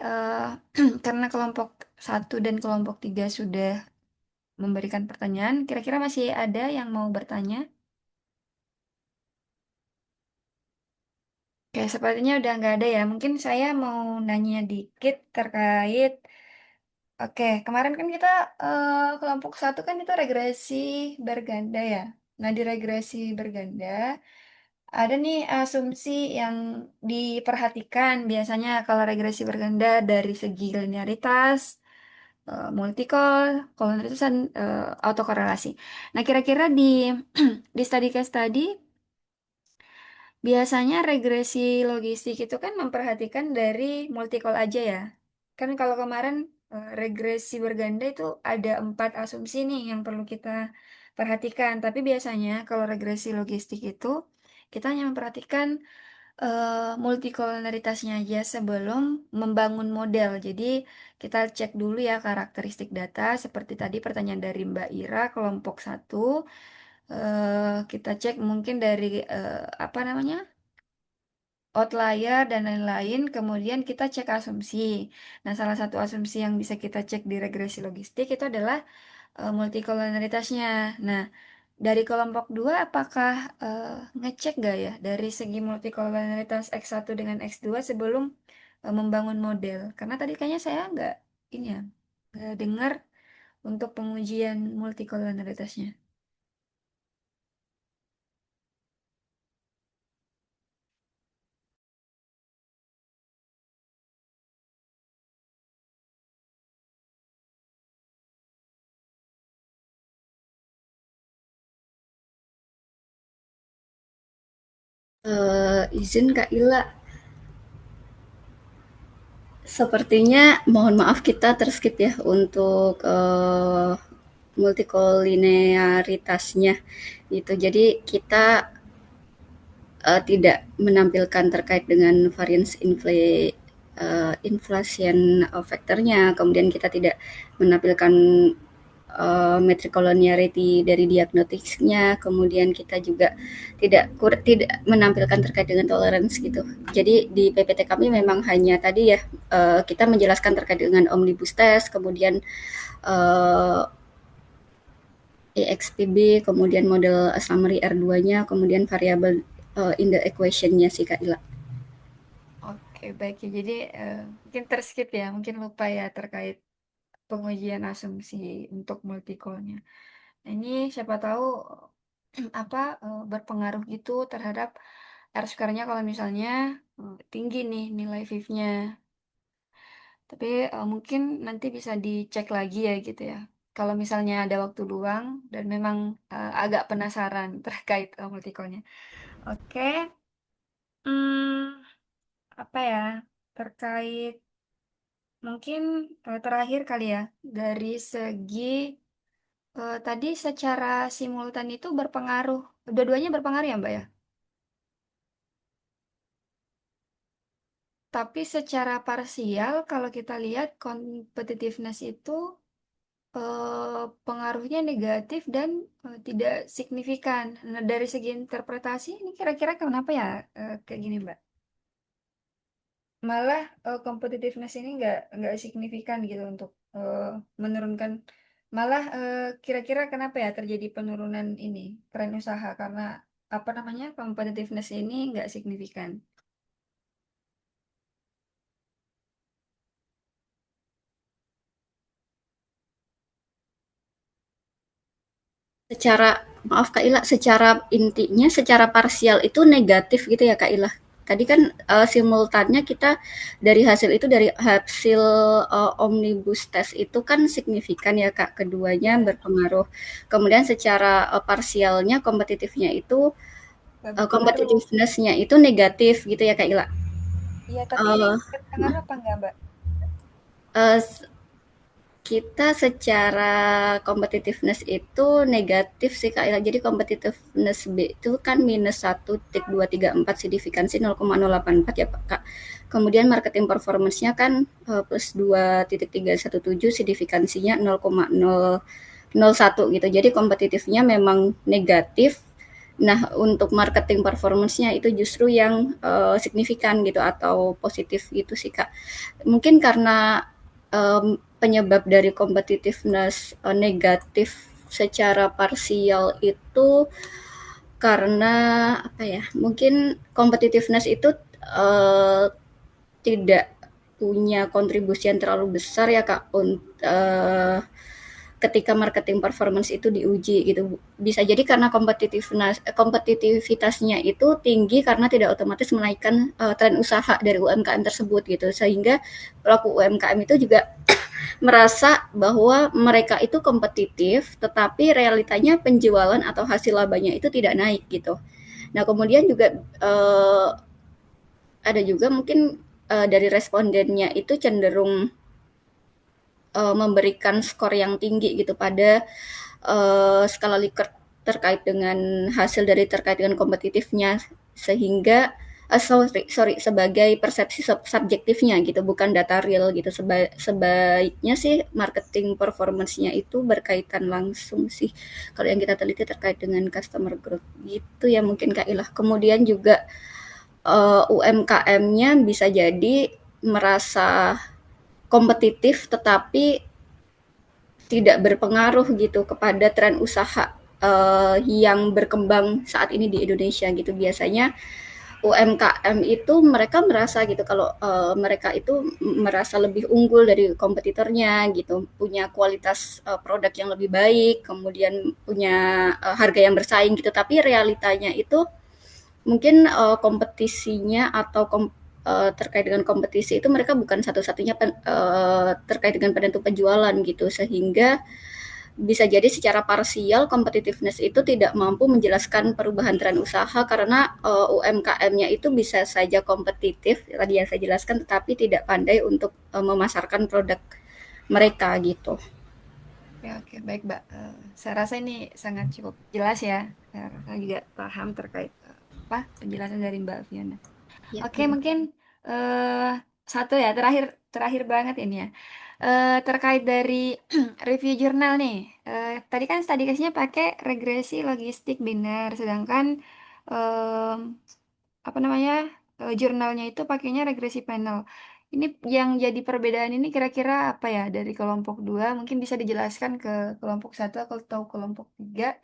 karena kelompok satu dan kelompok tiga sudah memberikan pertanyaan, kira-kira masih ada yang mau bertanya? Oke, sepertinya udah nggak ada ya. Mungkin saya mau nanya dikit terkait. Oke, kemarin kan kita kelompok satu kan itu regresi berganda ya. Nah, di regresi berganda ada nih asumsi yang diperhatikan biasanya kalau regresi berganda dari segi linearitas, multikol, kolonialitas, dan autokorelasi. Nah, kira-kira di di studi case tadi biasanya regresi logistik itu kan memperhatikan dari multikol aja ya. Kan kalau kemarin regresi berganda itu ada 4 asumsi nih yang perlu kita perhatikan. Tapi biasanya kalau regresi logistik itu kita hanya memperhatikan multikolonalitasnya aja sebelum membangun model. Jadi kita cek dulu ya karakteristik data seperti tadi pertanyaan dari Mbak Ira kelompok satu. Kita cek mungkin dari apa namanya? Outlier dan lain-lain, kemudian kita cek asumsi. Nah, salah satu asumsi yang bisa kita cek di regresi logistik itu adalah multikolonialitasnya. Nah, dari kelompok 2 apakah ngecek gak ya dari segi multikolonialitas X1 dengan X2 sebelum membangun model? Karena tadi kayaknya saya nggak ini ya, nggak dengar untuk pengujian multikolonialitasnya. Izin Kak Ila, sepertinya mohon maaf kita terskip ya untuk multikolinearitasnya gitu. Jadi kita tidak menampilkan terkait dengan variance inflation factornya, kemudian kita tidak menampilkan metric collinearity dari diagnostiknya, kemudian kita juga tidak menampilkan terkait dengan tolerance gitu. Jadi di PPT kami memang hanya tadi ya kita menjelaskan terkait dengan omnibus test, kemudian EXPB, kemudian model summary R2-nya, kemudian variabel in the equation-nya sih Kak Ila. Oke, baik ya. Jadi mungkin terskip ya, mungkin lupa ya terkait pengujian asumsi untuk multicolnya. Nah, ini siapa tahu berpengaruh gitu terhadap R-square-nya kalau misalnya tinggi nih nilai VIF-nya. Tapi mungkin nanti bisa dicek lagi ya gitu ya. Kalau misalnya ada waktu luang dan memang agak penasaran terkait multicolnya. Oke, hmm, apa ya terkait mungkin terakhir kali ya dari segi tadi secara simultan itu berpengaruh, dua-duanya berpengaruh ya Mbak ya. Tapi secara parsial kalau kita lihat competitiveness itu pengaruhnya negatif dan tidak signifikan. Nah, dari segi interpretasi ini kira-kira kenapa ya kayak gini Mbak? Malah competitiveness ini nggak signifikan gitu untuk menurunkan. Malah kira-kira kenapa ya terjadi penurunan ini tren usaha karena apa namanya competitiveness ini nggak signifikan. Maaf Kak Ila, secara intinya secara parsial itu negatif gitu ya Kak Ila. Tadi kan simultannya kita dari hasil omnibus test itu kan signifikan ya Kak, keduanya Ya, berpengaruh. Kemudian secara parsialnya nggak berpengaruh. competitiveness-nya itu negatif gitu ya Kak Ila. Iya, tapi Eh, berpengaruh apa enggak Mbak? eh, Kita secara competitiveness itu negatif sih Kak Ila. Jadi competitiveness B itu kan -1,234, signifikansi 0,084 ya Kak. Kemudian marketing performance-nya kan plus 2,317, signifikansinya 0,001 gitu. Jadi kompetitifnya memang negatif. Nah, untuk marketing performance-nya itu justru yang signifikan gitu atau positif gitu sih Kak. Mungkin karena penyebab dari competitiveness negatif secara parsial itu karena apa ya? Mungkin competitiveness itu tidak punya kontribusi yang terlalu besar ya Kak ketika marketing performance itu diuji gitu. Bisa jadi karena kompetitivitasnya itu tinggi karena tidak otomatis menaikkan tren usaha dari UMKM tersebut gitu. Sehingga pelaku UMKM itu juga merasa bahwa mereka itu kompetitif, tetapi realitanya penjualan atau hasil labanya itu tidak naik gitu. Nah, kemudian juga ada juga mungkin dari respondennya itu cenderung memberikan skor yang tinggi gitu pada skala Likert terkait dengan terkait dengan kompetitifnya sehingga sebagai persepsi subjektifnya gitu bukan data real gitu sebaiknya sih marketing performance-nya itu berkaitan langsung sih kalau yang kita teliti terkait dengan customer growth gitu ya mungkin Kak Ilah kemudian juga UMKM-nya bisa jadi merasa kompetitif tetapi tidak berpengaruh gitu kepada tren usaha yang berkembang saat ini di Indonesia gitu. Biasanya UMKM itu mereka merasa gitu kalau mereka itu merasa lebih unggul dari kompetitornya gitu, punya kualitas produk yang lebih baik, kemudian punya harga yang bersaing gitu. Tapi realitanya itu mungkin kompetisinya atau terkait dengan kompetisi itu mereka bukan satu-satunya terkait dengan penentu penjualan gitu sehingga bisa jadi secara parsial competitiveness itu tidak mampu menjelaskan perubahan tren usaha karena UMKM-nya itu bisa saja kompetitif tadi yang saya jelaskan tetapi tidak pandai untuk memasarkan produk mereka gitu. Oke, oke, baik, Mbak. Saya rasa ini sangat cukup jelas ya. Saya juga paham terkait penjelasan dari Mbak Fiona. Ya, Oke, mungkin eh satu ya, terakhir terakhir banget ini ya. Terkait dari review jurnal nih. Tadi kan study case-nya pakai regresi logistik biner, sedangkan em, apa namanya jurnalnya itu pakainya regresi panel. Ini yang jadi perbedaan ini kira-kira apa ya dari kelompok 2? Mungkin bisa dijelaskan ke kelompok 1 atau kelompok 3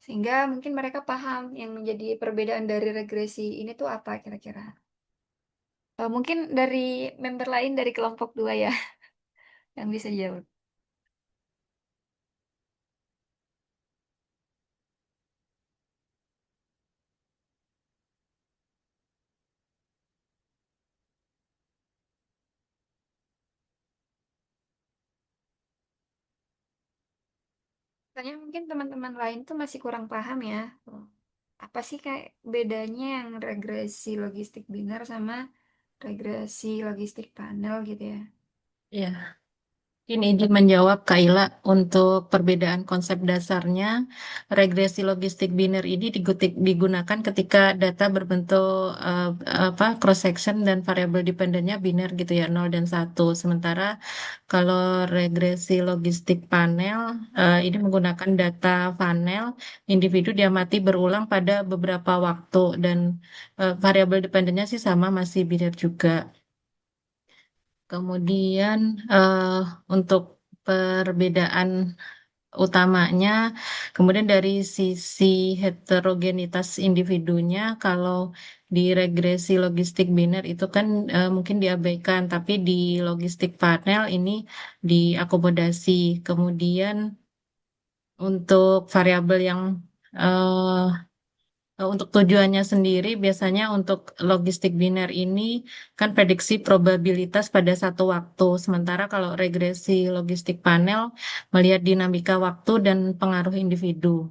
Sehingga mungkin mereka paham yang menjadi perbedaan dari regresi ini tuh apa kira-kira. Mungkin dari member lain dari kelompok 2 ya yang bisa jawab. Soalnya mungkin teman-teman lain tuh masih kurang paham ya. Apa sih kayak bedanya yang regresi logistik biner sama regresi logistik panel gitu ya. Ya. Ini izin menjawab Kaila untuk perbedaan konsep dasarnya. Regresi logistik biner ini digunakan ketika data berbentuk cross section dan variabel dependennya biner gitu ya 0 dan 1. Sementara kalau regresi logistik panel ini menggunakan data panel individu diamati berulang pada beberapa waktu dan variabel dependennya sih sama masih biner juga. Kemudian eh, untuk perbedaan utamanya, kemudian dari sisi heterogenitas individunya, kalau di regresi logistik biner itu kan mungkin diabaikan, tapi di logistik panel ini diakomodasi. Kemudian untuk variabel yang eh, untuk tujuannya sendiri, biasanya untuk logistik biner ini kan prediksi probabilitas pada satu waktu. Sementara kalau regresi logistik panel melihat dinamika waktu dan pengaruh individu.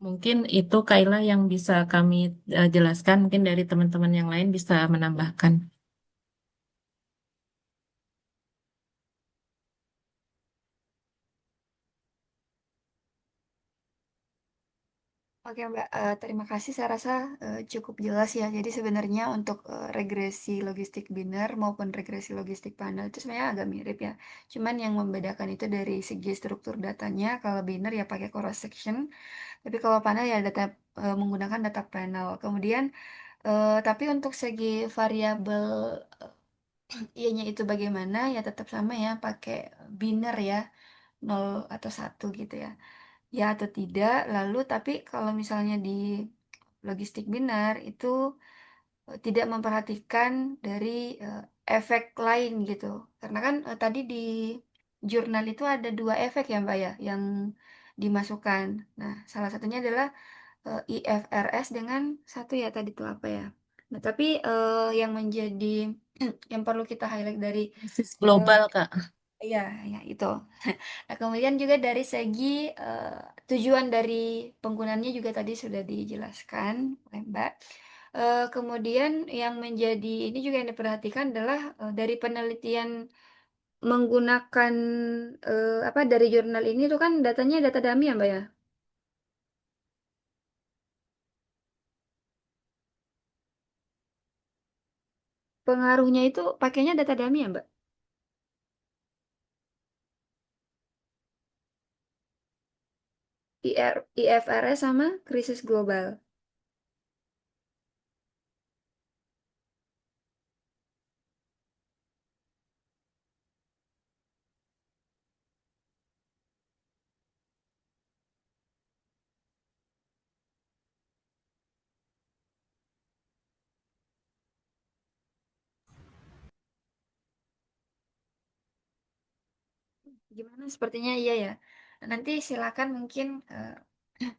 Mungkin itu Kaila yang bisa kami jelaskan. Mungkin dari teman-teman yang lain bisa menambahkan. Oke Mbak, terima kasih. Saya rasa cukup jelas ya. Jadi sebenarnya untuk regresi logistik biner maupun regresi logistik panel itu sebenarnya agak mirip ya. Cuman yang membedakan itu dari segi struktur datanya. Kalau biner ya pakai cross section, tapi kalau panel ya data menggunakan data panel. Kemudian tapi untuk segi variabel ianya itu bagaimana ya tetap sama ya pakai biner ya 0 atau 1 gitu ya. Ya atau tidak. Lalu tapi kalau misalnya di logistik binar itu tidak memperhatikan dari efek lain gitu. Karena kan tadi di jurnal itu ada 2 efek ya Mbak ya yang dimasukkan. Nah, salah satunya adalah IFRS dengan 1 ya tadi itu apa ya. Nah, tapi yang menjadi yang perlu kita highlight dari Krisis eh, global, Kak. ya, ya itu. Nah, kemudian juga dari segi tujuan dari penggunaannya juga tadi sudah dijelaskan oleh Mbak. Kemudian yang menjadi ini juga yang diperhatikan adalah dari penelitian menggunakan apa dari jurnal ini tuh kan datanya data dummy ya Mbak ya. Pengaruhnya itu pakainya data dummy ya Mbak. IFRS sama krisis global. Gimana? Sepertinya iya ya. Nanti silakan mungkin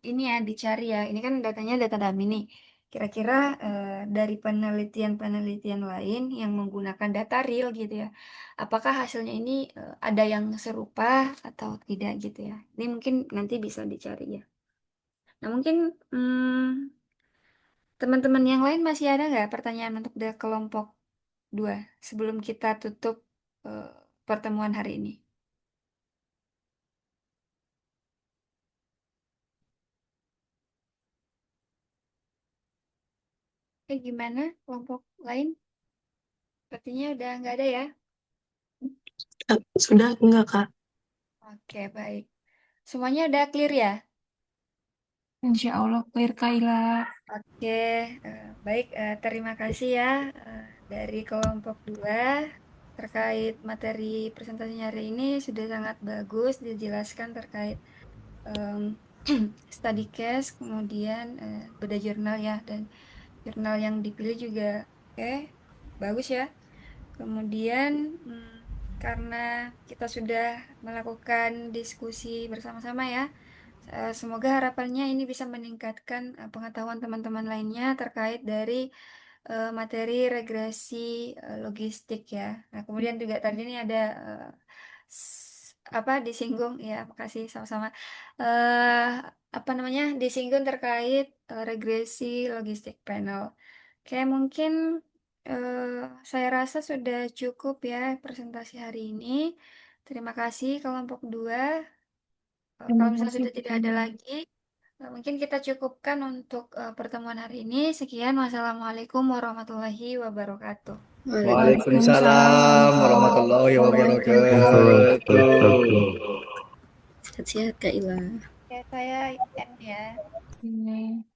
ini ya dicari ya. Ini kan datanya data dummy nih. Kira-kira dari penelitian-penelitian lain yang menggunakan data real gitu ya. Apakah hasilnya ini ada yang serupa atau tidak gitu ya. Ini mungkin nanti bisa dicari ya. Nah mungkin teman-teman yang lain masih ada nggak pertanyaan untuk kelompok 2 sebelum kita tutup eh, pertemuan hari ini? Gimana kelompok lain? Sepertinya udah nggak ada ya. Sudah enggak, Kak? Oke, baik. Semuanya udah clear ya? Insya Allah clear Kaila. Oke, baik. Terima kasih ya dari kelompok 2 terkait materi presentasinya hari ini sudah sangat bagus dijelaskan terkait em, study case, kemudian beda jurnal ya, dan jurnal yang dipilih juga bagus ya. Kemudian karena kita sudah melakukan diskusi bersama-sama ya, semoga harapannya ini bisa meningkatkan pengetahuan teman-teman lainnya terkait dari materi regresi logistik ya. Nah, kemudian juga tadi ini ada apa disinggung ya, makasih sama-sama. eh Apa namanya disinggung terkait regresi logistik panel. Oke, mungkin eh, saya rasa sudah cukup ya presentasi hari ini. Terima kasih kelompok 2. Terima Kalau misalnya kasih. sudah tidak ada lagi, mungkin kita cukupkan untuk pertemuan hari ini. Sekian, wassalamualaikum warahmatullahi wabarakatuh. Waalaikumsalam warahmatullahi wabarakatuh. Sehat-sehat Kak Ila. Ya, saya end ya. Oke.